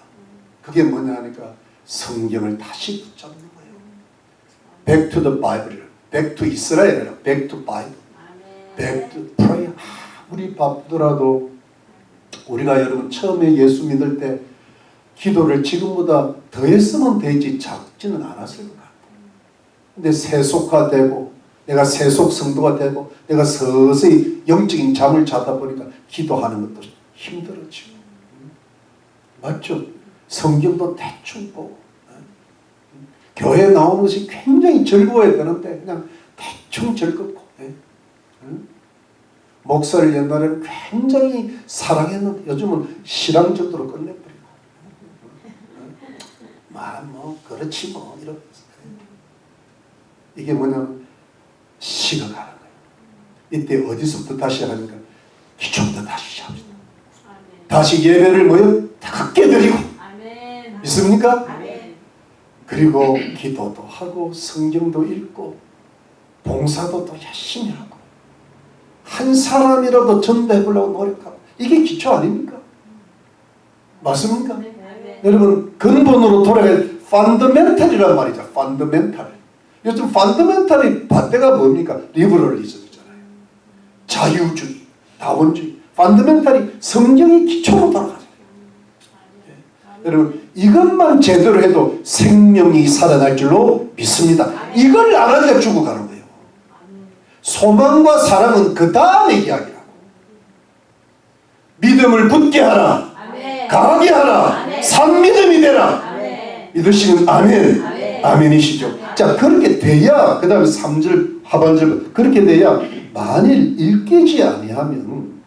그게 뭐냐 하니까 성경을 다시 붙잡는 거예요. Back to the Bible. Back to 이스라엘. Back to Bible. Back to prayer. 아무리 바쁘더라도 우리가 여러분 처음에 예수 믿을 때 기도를 지금보다 더 했으면 되지 작지는 않았을 것 같아요. 근데 세속화되고 내가 세속 성도가 되고 내가 서서히 영적인 잠을 자다 보니까 기도하는 것도 힘들어지고 맞죠? 성경도 대충 보고 교회 나오는 것이 굉장히 즐거워야 되는데 그냥 대충 즐겁고 목사를 옛날에는 굉장히 사랑했는데 요즘은 실황 정도로 끝내버리고 뭐 그렇지 뭐 이런 이게 뭐냐면 식어가는 거예요. 이때 어디서부터 다시 하니까 기초부터 다시 시작합니다. 다시 예배를 크게 드리고 믿습니까? 그리고 기도도 하고 성경도 읽고 봉사도 또 열심히 하고 한 사람이라도 전도해 보려고 노력하고 이게 기초 아닙니까? 맞습니까? 여러분 근본으로 돌아가야 펀더멘탈이란 말이죠. 펀더멘탈. 요즘 펀더멘탈이 반대가 뭡니까? 리버럴리즘이잖아요. 자유주의, 다원주의. 펀더멘탈이 성경의 기초로 돌아가잖아요. 여러분 이것만 제대로 해도 생명이 살아날 줄로 믿습니다. 이걸 알아야 죽어가는 거예요. 소망과 사랑은 그 다음의 이야기라고. 믿음을 굳게 하라. 강하게 하라. 산믿음이 되라. 믿으시면 아멘. 아멘이시죠. 자, 그렇게 돼야 그 다음에 3절 하반절 그렇게 돼야 만일 일깨지 아니하면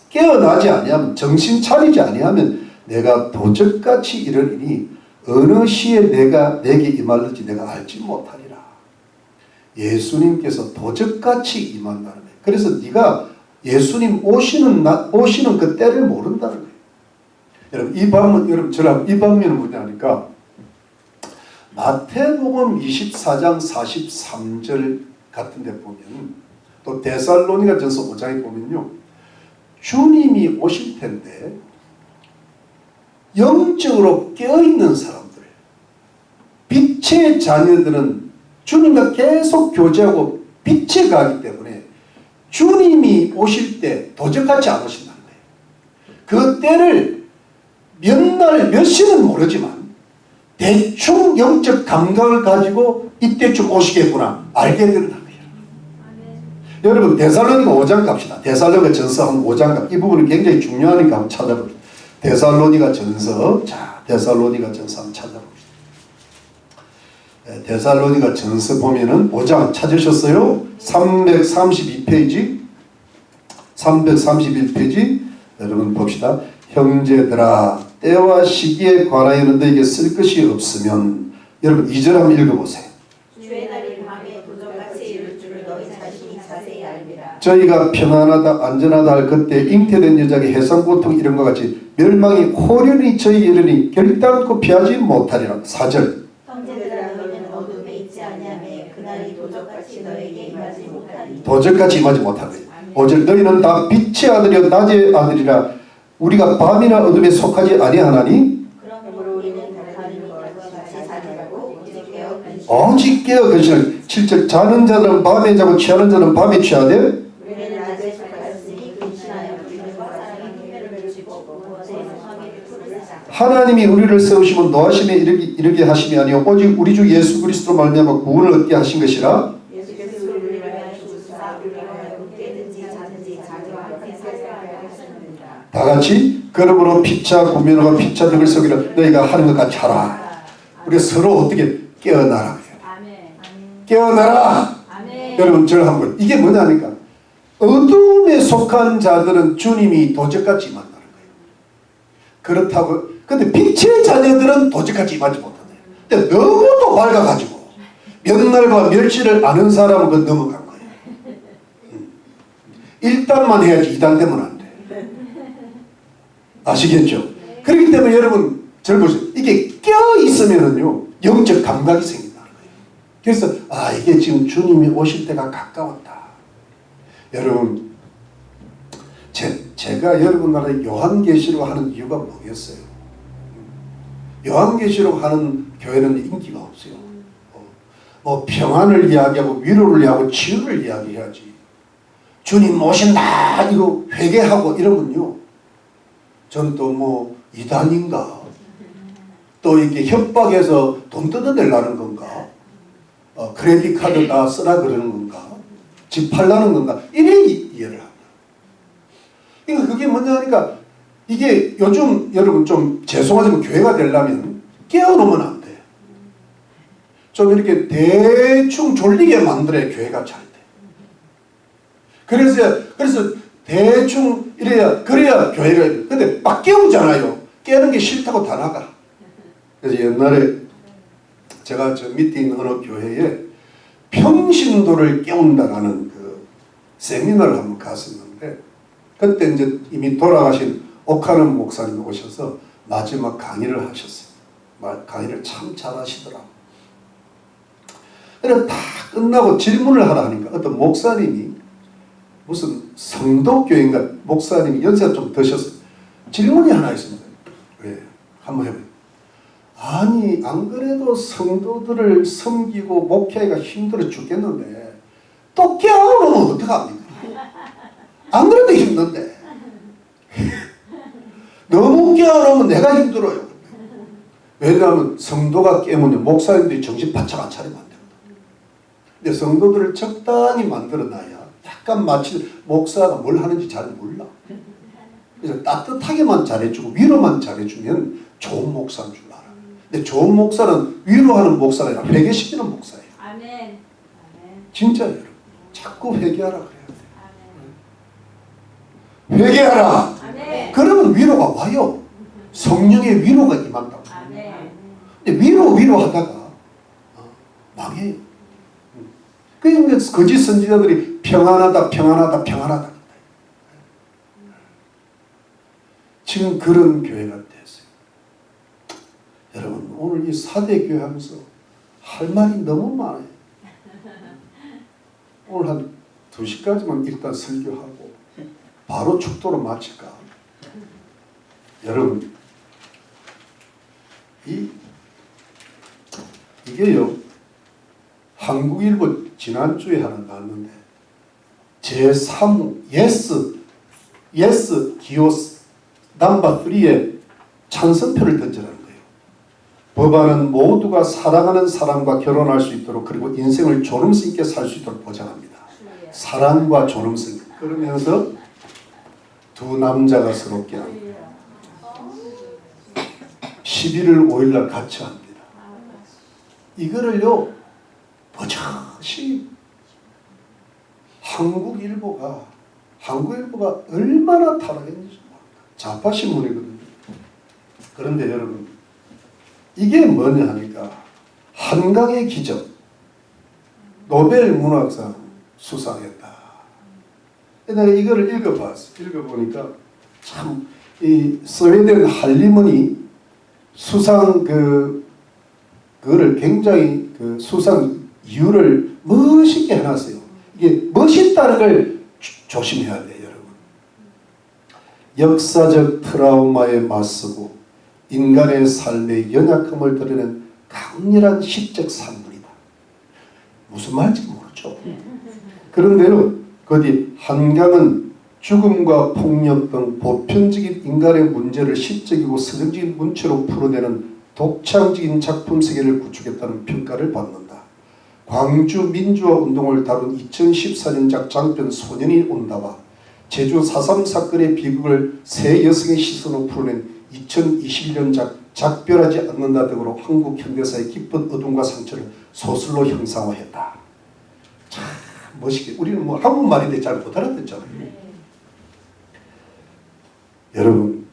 깨어나지 아니하면 정신 차리지 아니하면 내가 도적같이 이르리니 어느 시에 내게 임할는지 내가 알지 못하리라. 예수님께서 도적같이 임한다는 거예요. 그래서 네가 예수님 오시는 그 때를 모른다는 거예요. 여러분 이 방면은 뭐냐니까 마태복음 24장 43절 같은 데 보면 또 데살로니가전서 5장에 보면요. 주님이 오실 텐데 영적으로 깨어있는 사람들 빛의 자녀들은 주님과 계속 교제하고 빛에 가기 때문에 주님이 오실 때 도적같이 안 오신다는 거예요. 그 때를 몇 날 몇 시는 모르지만 대충 영적 감각을 가지고 이때쯤 오시겠구나 알게 된다는 거예요. 여러분 데살로니가 5장 갑시다. 데살로니가 전서 한 5장 갑. 이 부분은 굉장히 중요하니까 한번 찾아봅시다. 데살로니가 전서. 자, 데살로니가 전서 한번 찾아봅시다. 네, 데살로니가 전서 보면은 5장 찾으셨어요? 332페이지 331페이지 여러분 봅시다. 형제들아 때와 시기에 관하여는 너에게 쓸 것이 없으면 여러분 2절 한번 읽어보세요. 주의 날이 밤에 도적같이 이룰 줄을 너희 자신이 자세히 알미라. 저희가 평안하다 안전하다 할 그때 잉태된 여자에게 해상고통 이런 것 같이 멸망이 호련히 저희에게 이르니 결단코 피하지 못하리라. 4절 형제들아 너희는 어둠에 있지 아니하며 그날이 도적같이 너에게 임하지 못하리. 도적같이 임하지 못하리. 5절 너희는 다 빛의 아들이요 낮의 아들이라 우리가 밤이나 어둠에 속하지 아니하나니 그러므로 우리는 다른 것과 같이 자느라고 오직 깨어 근신을 7절 자는 자들은 밤에 자고 취하는 자는 밤에 취하되 우리는 낮에 속하였으니 근신하여 믿음과 사랑의 힘을 펼치고 무엇에 성함을 부르자. 하나님이 우리를 세우시면 노하심에 이르게 하심이 아니요 오직 우리 주 예수 그리스도로 말미암아 구원을 얻게 하신 것이라. 예수께서 우리를 위하여 죽으사 우리를 위하여 깨든지 자든지 자기와 함께 살게 하셨습니다. 다 같이 그러므로 피차 구면과 피차 등을 서기를 너희가 하는 것 같이 하라. 우리 서로 어떻게 깨어나라. 깨어나라. 여러분 저를 한번 이게 뭐냐니까 어둠에 속한 자들은 주님이 도적같이 임한다는 거예요. 그렇다고 근데 빛의 자녀들은 도적같이 임하지 못하네요. 근데 너무도 밝아가지고 몇날과 멸치를 아는 사람은 그 넘어간 거예요. 1단만 해야지 2단 되면 안 돼. 아시겠죠? 그렇기 때문에 여러분 절 보세요. 이게 껴있으면은요 영적 감각이 생긴다는 거예요. 그래서 이게 지금 주님이 오실 때가 가까웠다. 여러분 제가 여러분 나라에 요한계시록 하는 이유가 뭐겠어요? 요한계시록 하는 교회는 인기가 없어요. 뭐 평안을 이야기하고 위로를 이야기하고 치유를 이야기해야지. 주님 오신다 이거 회개하고 이러면요. 전 또 뭐 이단인가? 또 이렇게 협박해서 돈 뜯어내려는 건가? 크레딧 카드 다 쓰라 그러는 건가? 집 팔라는 건가? 이래 이해를 합니다. 그러니까 그게 뭐냐 하니까 이게 요즘 여러분 좀 죄송하지만 교회가 되려면 깨어놓으면 안 돼. 좀 이렇게 대충 졸리게 만들어야 교회가 잘 돼. 그래서 대충 그래야 교회가 근데 막 깨우잖아요. 깨는 게 싫다고 다 나가. 그래서 옛날에 제가 저 밑에 있는 어느 교회에 평신도를 깨운다라는 그 세미나를 한번 갔었는데 그때 이제 이미 돌아가신 오카는 목사님 오셔서 마지막 강의를 하셨어요. 강의를 참 잘하시더라고요. 그래서 다 끝나고 질문을 하라 하니까 어떤 목사님이 무슨 성도교인가 목사님이 연세가 좀 드셨어요. 질문이 하나 있습니다. 왜? 한번 해봐요. 아니 안 그래도 성도들을 섬기고 목회하기가 힘들어 죽겠는데 또 깨어놓으면 어떡합니까? 안 그래도 힘든데 너무 깨어놓으면 내가 힘들어요. 왜냐하면 성도가 깨면 목사님들이 정신 바짝 안 차리면 안 됩니다. 근데 성도들을 적당히 만들어놔야 약간 마치 목사가 뭘 하는지 잘 몰라. 그래서 따뜻하게만 잘해주고 위로만 잘해주면 좋은 목사인 줄 알아. 근데 좋은 목사는 위로하는 목사가 아니라 회개시키는 목사예요. 아멘. 진짜요, 여러분. 자꾸 회개하라 그래야 돼요. 회개하라. 아멘. 그러면 위로가 와요. 성령의 위로가 임한다고. 아멘. 근데 위로하다가 망해요. 그러니까 거짓 선지자들이 평안하다. 지금 그런 교회가 됐어요. 여러분 오늘 이 4대 교회 하면서 할 말이 너무 많아요. 오늘 한 2시까지만 일단 설교하고 바로 축도로 마칠까. 여러분 이게요 한국일보 지난주에 하나 나왔는데 제3호 예스 기호스 넘버 3에 찬성표를 던지라는 거예요. 법안은 모두가 사랑하는 사람과 결혼할 수 있도록 그리고 인생을 존엄성 있게 살 수 있도록 보장합니다. 사랑과 존엄성. 그러면서 두 남자가 서럽게 합니다. 11월 5일날 같이 합니다. 이거를요 버젓이 한국일보가 얼마나 타락했는지 좌파 신문이거든요. 그런데 여러분 이게 뭐냐 하니까 한강의 기적 노벨 문학상 수상했다. 내가 이거를 읽어봤어. 읽어보니까 참 이 스웨덴 할리먼이 수상 그거를 굉장히 그 수상 이유를 멋있게 해놨어요. 이게 멋있다는 걸 조심해야 돼요, 여러분. 역사적 트라우마에 맞서고 인간의 삶의 연약함을 드러낸 강렬한 시적 산물이다. 무슨 말인지 모르죠. 그런데요, 거기 한강은 죽음과 폭력 등 보편적인 인간의 문제를 시적이고 서정적인 문체로 풀어내는 독창적인 작품 세계를 구축했다는 평가를 받는다. 광주 민주화 운동을 다룬 2014년작 장편 소년이 온다와 제주 4.3 사건의 비극을 새 여성의 시선으로 풀어낸 2021년작 작별하지 않는다 등으로 한국 현대사의 깊은 어둠과 상처를 소설로 형상화했다. 참 멋있게. 우리는 뭐 한국말인데 잘 못 알아듣잖아요. 여러분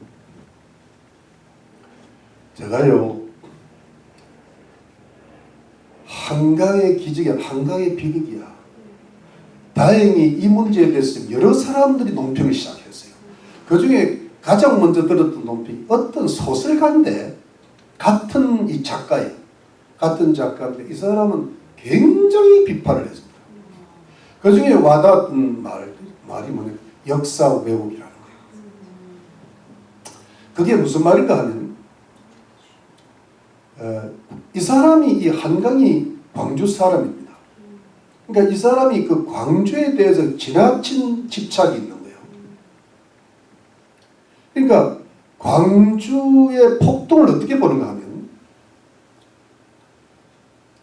제가요 한강의 기적이야. 한강의 비극이야. 다행히 이 문제에 대해서 여러 사람들이 논평을 시작했어요. 그 중에 가장 먼저 들었던 논평이 어떤 소설가인데 같은 이 작가예요. 같은 작가인데 이 사람은 굉장히 비판을 했습니다. 그 중에 와닿았던 말이 뭐냐면 역사 왜곡이라는 거예요. 그게 무슨 말인가 하면 이 사람이 이 한강이 광주 사람입니다. 그러니까 이 사람이 그 광주에 대해서 지나친 집착이 있는 거예요. 그러니까 광주의 폭동을 어떻게 보는가 하면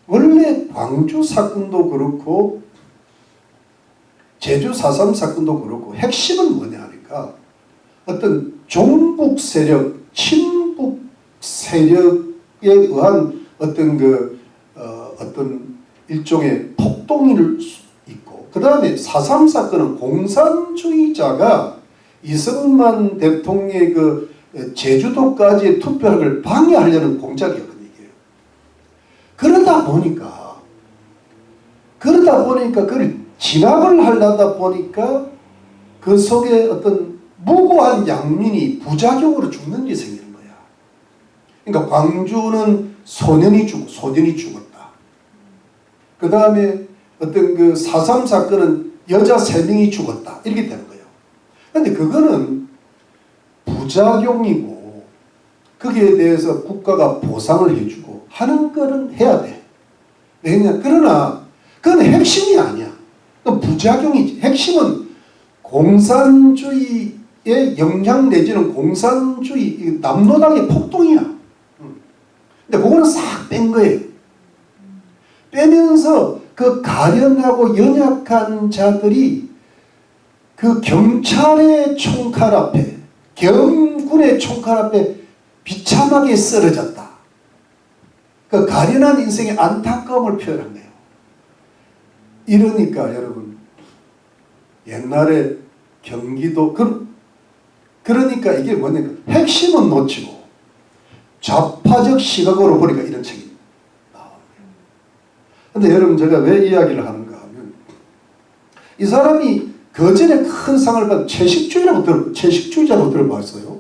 원래 광주 사건도 그렇고 제주 4.3 사건도 그렇고 핵심은 뭐냐 하니까 어떤 종북 세력, 친북 세력에 의한 어떤 어떤 일종의 폭동일 수 있고, 그 다음에 4.3 사건은 공산주의자가 이승만 대통령의 그 제주도까지의 투표를 방해하려는 공작이었거든요. 이게. 그러다 보니까 그걸 진압을 하려다 보니까 그 속에 어떤 무고한 양민이 부작용으로 죽는 일이 생기는 거야. 그러니까 광주는 소년이 죽었다. 그 다음에 어떤 그 4.3 사건은 여자 3명이 죽었다. 이렇게 되는 거예요. 그런데 그거는 부작용이고 거기에 대해서 국가가 보상을 해주고 하는 거는 해야 돼. 왜냐? 그러나 그건 핵심이 아니야. 그건 부작용이지. 핵심은 공산주의의 영향 내지는 공산주의 남노당의 폭동이야. 근데 그거는 싹 뺀 거예요. 빼면서 그 가련하고 연약한 자들이 그 경찰의 총칼 앞에, 경군의 총칼 앞에 비참하게 쓰러졌다. 그 가련한 인생의 안타까움을 표현한 거예요. 이러니까 여러분, 옛날에 경기도 그러니까 이게 뭐냐면 핵심은 놓치고 좌파적 시각으로 보니까 이런 책이 나오는 거예요. 근데 여러분, 제가 왜 이야기를 하는가 하면 이 사람이 그 전에 큰 상을 받은 채식주의자라고 들어봤어요.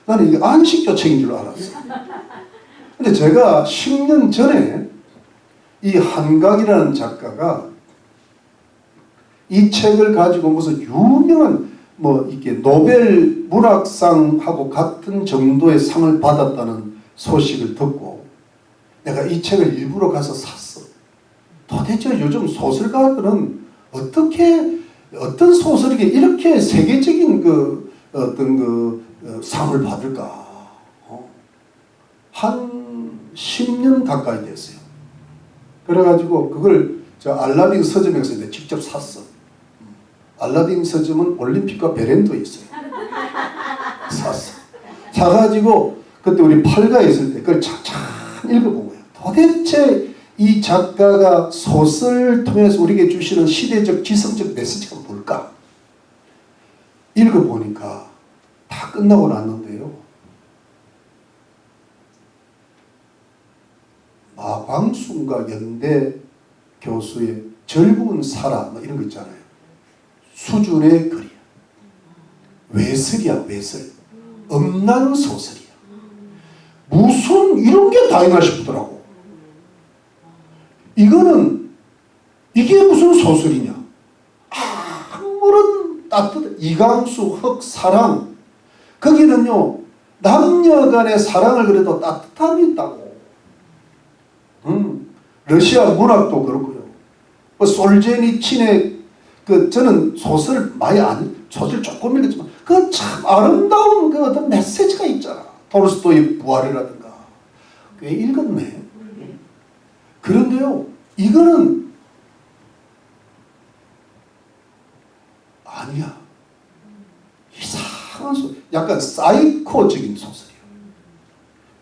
나는 이게 안식교 책인 줄 알았어. 근데 제가 10년 전에 이 한강이라는 작가가 이 책을 가지고 무슨 유명한 이게 노벨 문학상하고 같은 정도의 상을 받았다는 소식을 듣고 내가 이 책을 일부러 가서 샀어. 도대체 요즘 소설가들은 어떤 소설이 이렇게 세계적인 상을 받을까? 한 10년 가까이 됐어요. 그래가지고 그걸 저 알라딘 서점에서 내가 직접 샀어. 알라딘 서점은 올림픽과 베렌도에 있어요. 샀어. 사가지고 그때 우리 팔가에 있을 때 그걸 찬찬 읽어본 거예요. 도대체 이 작가가 소설을 통해서 우리에게 주시는 시대적 지성적 메시지가 뭘까? 읽어보니까 다 끝나고 났는데요. 마광순과 연대 교수의 젊은 사라 이런 거 있잖아요. 수준의 글이야. 외설이야, 외설. 엄난 소설이야. 무슨 이런 게 다 있나 싶더라고. 이게 무슨 소설이냐? 아무런 따뜻한 이강수, 흑사랑 거기는요 남녀 간의 사랑을 그래도 따뜻함이 있다고. 러시아 문학도 그렇고요. 솔제니친의 저는 소설 소설 조금 읽었지만 그 참 아름다운 그 어떤 메시지가 있잖아. 톨스토이의 부활이라든가. 꽤 읽었네. 그런데요, 이거는 아니야. 이상한 소설. 약간 사이코적인 소설이야.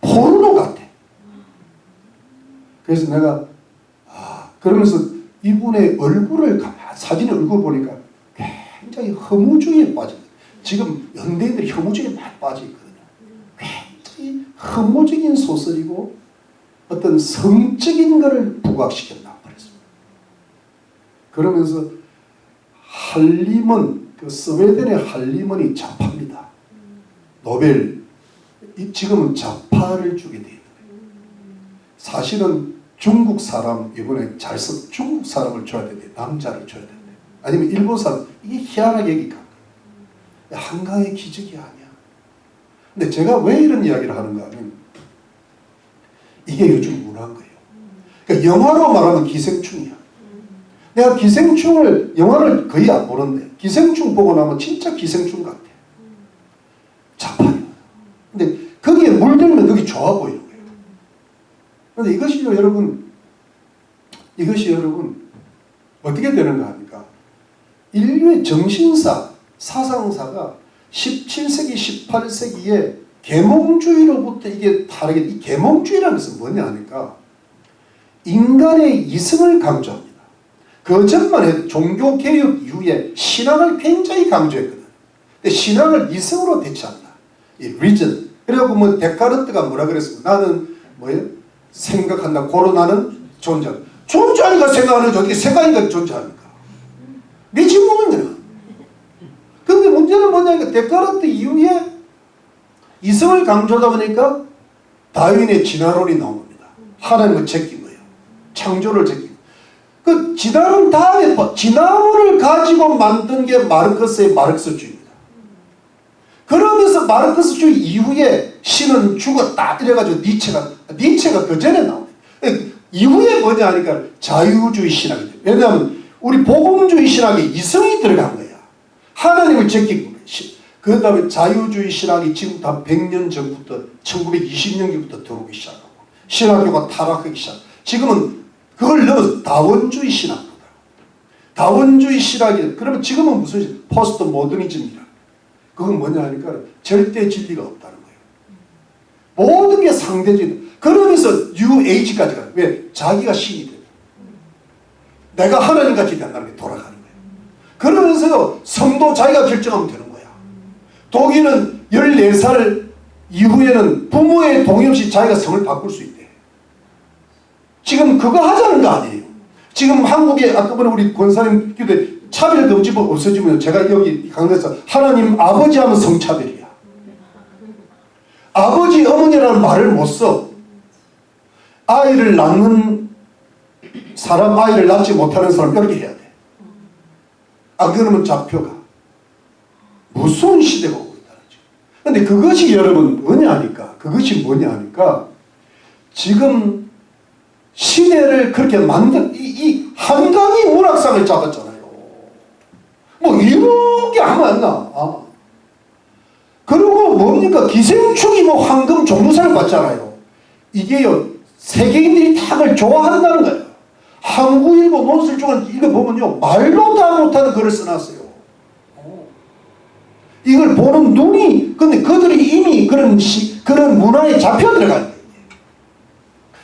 포르노 같아. 그래서 내가 그러면서 이분의 얼굴을 사진의 얼굴 보니까 굉장히 허무주의에 빠져. 지금 연대인들이 허무주의에 많이 빠져 있거든요. 굉장히 허무적인 소설이고 어떤 성적인 것을 부각시켰나 그랬습니다. 그러면서 할리먼, 스웨덴의 할리먼이 좌파입니다. 노벨 지금은 좌파를 주게 돼 있는 거예요. 사실은 중국 사람 이번에 잘 써. 중국 사람을 줘야 되는데 남자를 줘야 되는데 아니면 일본 사람 이게 희한하게 얘기가 한강의 기적이 아니야. 근데 제가 왜 이런 이야기를 하는가 하면 이게 요즘 문화인 거예요. 그러니까 영화로 말하면 기생충이야. 내가 영화를 거의 안 보는데 기생충 보고 나면 진짜 기생충 같아. 자파야. 근데 거기에 물들면 그게 좋아 보이는 거예요. 그런데 이것이 여러분 어떻게 되는가 하니까 인류의 정신사, 사상사가 17세기, 18세기에 계몽주의로부터 이게 다르게, 이 계몽주의라는 것은 뭐냐 하니까 인간의 이성을 강조합니다. 그 전만 해도 종교개혁 이후에 신앙을 굉장히 강조했거든. 근데 신앙을 이성으로 대체한다. 이 리전. 그래갖고 데카르트가 뭐라 그랬습니까? 나는 생각한다. 고로 나는 존재한다. 존재하니까 생각하는 저기 생각하니까 존재합니까? 네 질문은 거야. 근데 문제는 뭐냐니까 데카르트 이후에 이성을 강조하다 보니까 다윈의 진화론이 나온 겁니다. 하나님을 제낀 거예요. 창조를 제낀 거예요. 그 진화론 다음에 진화론을 가지고 만든 게 마르크스의 마르크스주의입니다. 그러면서 마르크스주의 이후에 신은 죽었다 이래가지고 니체가 그 전에 나와요. 이후에 뭐냐 하니까 자유주의 신학이 돼요. 왜냐하면 우리 복음주의 신학에 이성이 들어간 거야. 하나님을 제끼고 그 다음에 자유주의 신학이 지금부터 한 100년 전부터 1920년경부터 들어오기 시작하고 신학교가 타락하기 시작. 지금은 그걸 넘어서 다원주의 신학이다. 다원주의 신학이 그러면 지금은 무슨 포스트 모더니즘이라. 그건 뭐냐 하니까 절대 진리가 없다는 거예요. 모든 게 상대적이다. 그러면서 뉴 에이지까지 가요. 왜? 자기가 신이 돼요. 내가 하나님같이 된다는 게 돌아가는 거예요. 그러면서 성도 자기가 결정하면 되는 거야. 독일은 14살 이후에는 부모의 동의 없이 자기가 성을 바꿀 수 있대. 지금 그거 하자는 거 아니에요. 지금 한국에 아까 전에 우리 권사님 기도에 차별금지법 없어지면 제가 여기 강단에서 하나님 아버지 하면 성차별이야. 아버지 어머니라는 말을 못 써. 아이를 낳는 사람, 아이를 낳지 못하는 사람 이렇게 해야 돼. 안 그러면 잡혀가. 무서운 시대가 오고 있다는 거죠. 근데 그것이 여러분 뭐냐 하니까 그것이 뭐냐 하니까 지금 시대를 그렇게 만든 이 한강이 문학상을 잡았잖아요. 뭐 이런 게 아무 안 나. 그리고 뭡니까 기생충이 뭐 황금 종무상을 받잖아요. 이게요 세계인들이 다 그걸 좋아한다는 거예요. 한국일보 논술 중에 이거 보면요 말로 다 못하는 글을 써놨어요. 이걸 보는 눈이 근데 그들이 이미 그런 문화에 잡혀 들어가는 거예요.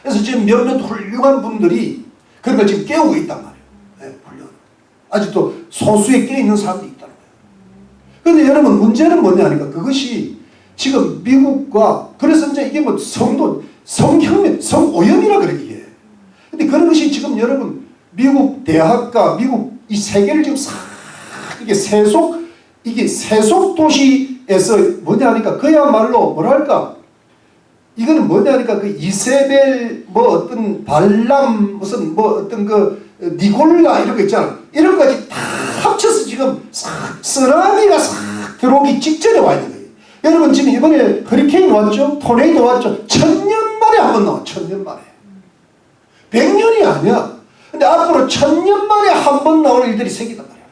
그래서 지금 몇몇 훌륭한 분들이 그런 걸 지금 깨우고 있단 말이에요. 네, 훌륭한. 아직도 소수에 깨어있는 사람도 있다는 거예요. 그런데 여러분 문제는 뭐냐 하니까 그것이 지금 미국과 그래서 이제 이게 뭐 성혁명, 성오염이라 그래 이게. 근데 그런 것이 지금 여러분 미국 대학과 미국 이 세계를 지금 싹 이게 세속 도시에서 뭐냐 하니까 그야말로 뭐랄까 이거는 뭐냐 하니까 그 이세벨 뭐 어떤 발람 무슨 뭐 어떤 그 니골라 이런 거 있잖아. 이런 거까지 다 합쳐서 지금 싹 쓰나미가 싹 들어오기 직전에 와 있는 거예요. 여러분 지금 이번에 허리케인 왔죠? 토네이도 왔죠? 1000년 만에 한 번 나와. 1000년 만에. 100년이 아니야. 근데 앞으로 1000년 만에 한 번 나오는 일들이 생기단 말이야.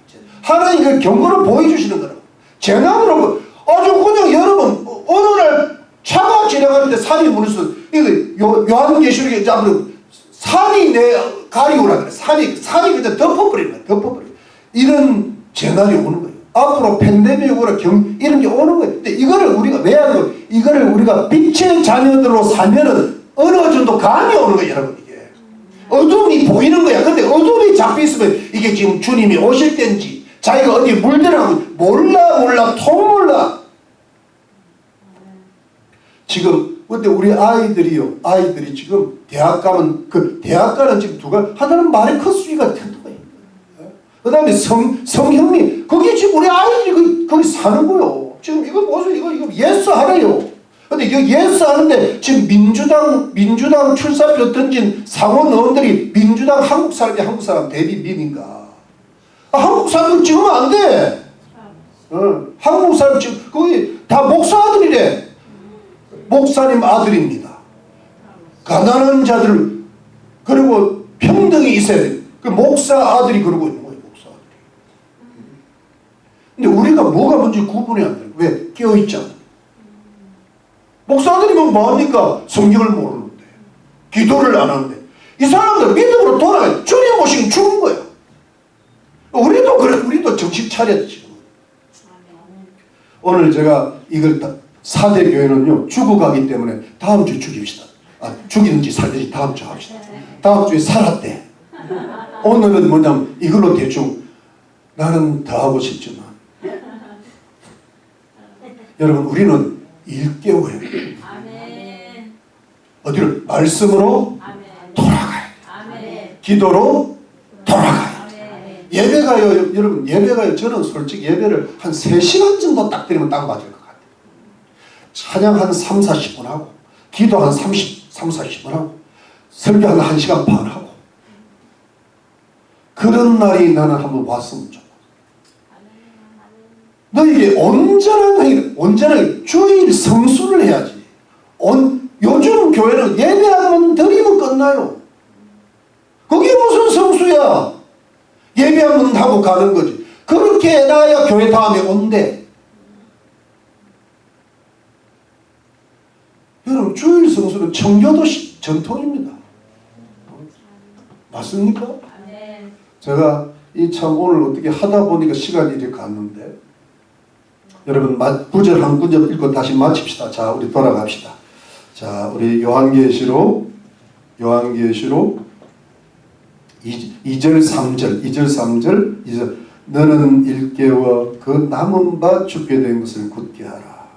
하나님 그 경고를 보여주시는 거라고. 재난으로 아주 그냥 여러분 어느 날 차가 지나가는데 산이 무너져 이거 요한계시록에 이제 앞으로 산이 내 가리우라 그래. 산이 그냥 덮어버리는 거야. 덮어버려. 이런 재난이 오는 거예요. 앞으로 팬데믹으로 이런 게 오는 거예요. 근데 이거를 우리가 왜 하는 거예요? 이거를 우리가 빛의 자녀들로 살면은 어느 정도 감이 오는 거예요, 여러분. 이게 어둠이 보이는 거야. 근데 어둠이 잡혀 있으면 이게 지금 주님이 오실 때인지 자기가 어디 물들어가고 몰라 통. 지금 근데 우리 아이들이 지금 대학 가면 그 대학 가는 지금 하나는 말의 컷수위가 된다 거예요. 그 다음에 성형님 거기 지금 우리 아이들이 거기 사는 거요. 지금 이거 보세요. 이거 예스 하래요. 근데 이거 예스 하는데 지금 민주당 출사표 던진 상원 의원들이 민주당 한국 사람 대비 민인가? 한국 사람들 찍으면 안 돼. 한국 사람 지금 거기 다 목사 아들이래. 목사님 아들입니다. 가난한 자들 그리고 평등이 있어야 돼. 그 목사 아들이 그러고 있는 거예요. 목사 아들이. 근데 우리가 뭐가 뭔지 구분이 안 돼. 왜? 깨어있잖아. 목사 아들이면 뭐합니까? 성경을 모르는데 기도를 안 하는데 이 사람들 믿음으로 돌아가요. 주님 오시면 죽은 거야. 우리도 그래. 우리도 정신 차려야 지금. 오늘 제가 이걸 4대 교회는요 죽어가기 때문에 다음 주 죽입시다. 죽이든지 살든지 다음 주 합시다. 다음 주에 살았대. 오늘은 뭐냐면 이걸로 대충 나는 더 하고 싶지만 여러분 우리는 일깨워야 돼요. 어디를? 말씀으로 돌아가요. 기도로 돌아가요. 예배가요 여러분 예배가요 저는 솔직히 예배를 한 3시간 정도 딱 드리면 딱 맞을 것 같아요. 찬양 한 3, 40분 하고 기도 한 3, 40분 하고 설교 한 1시간 반 하고 그런 날이 나는 한번 왔으면 좋겠어. 너에게 온전한 행위, 온전하게 주일 성수를 해야지. 요즘 교회는 예배 한번 드리면 끝나요. 그게 무슨 성수야? 예배 한번 하고 가는 거지. 그렇게 해놔야 교회 다음에 온대. 여러분, 주일 성수는 청교도 전통입니다. 맞습니까? 제가 이 참 오늘 어떻게 하다 보니까 시간이 이렇게 갔는데, 여러분 구절 한 구절 읽고 다시 마칩시다. 자, 우리 돌아갑시다. 자, 우리 요한계시록 2절 3절 너는 일깨워 그 남은 바 죽게 된 것을 굳게 하라.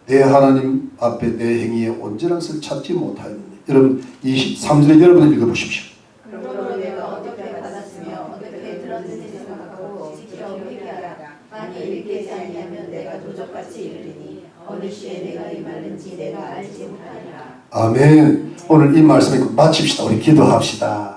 내 하나님 앞에 내 행위에 온전한 것을 찾지 못하였느니. 여러분 23절에 여러분 읽어보십시오. 그러므로 내가 어떻게 받았으며 어떻게 들었는지 생각하고 지켜 회개하라. 만일 일깨지 아니하면 내가 도적같이 이르리니 어느 시에 내가 임하는지 내가 알지 못하리라. 아멘. 오늘 이 말씀 읽고 마칩시다. 우리 기도합시다.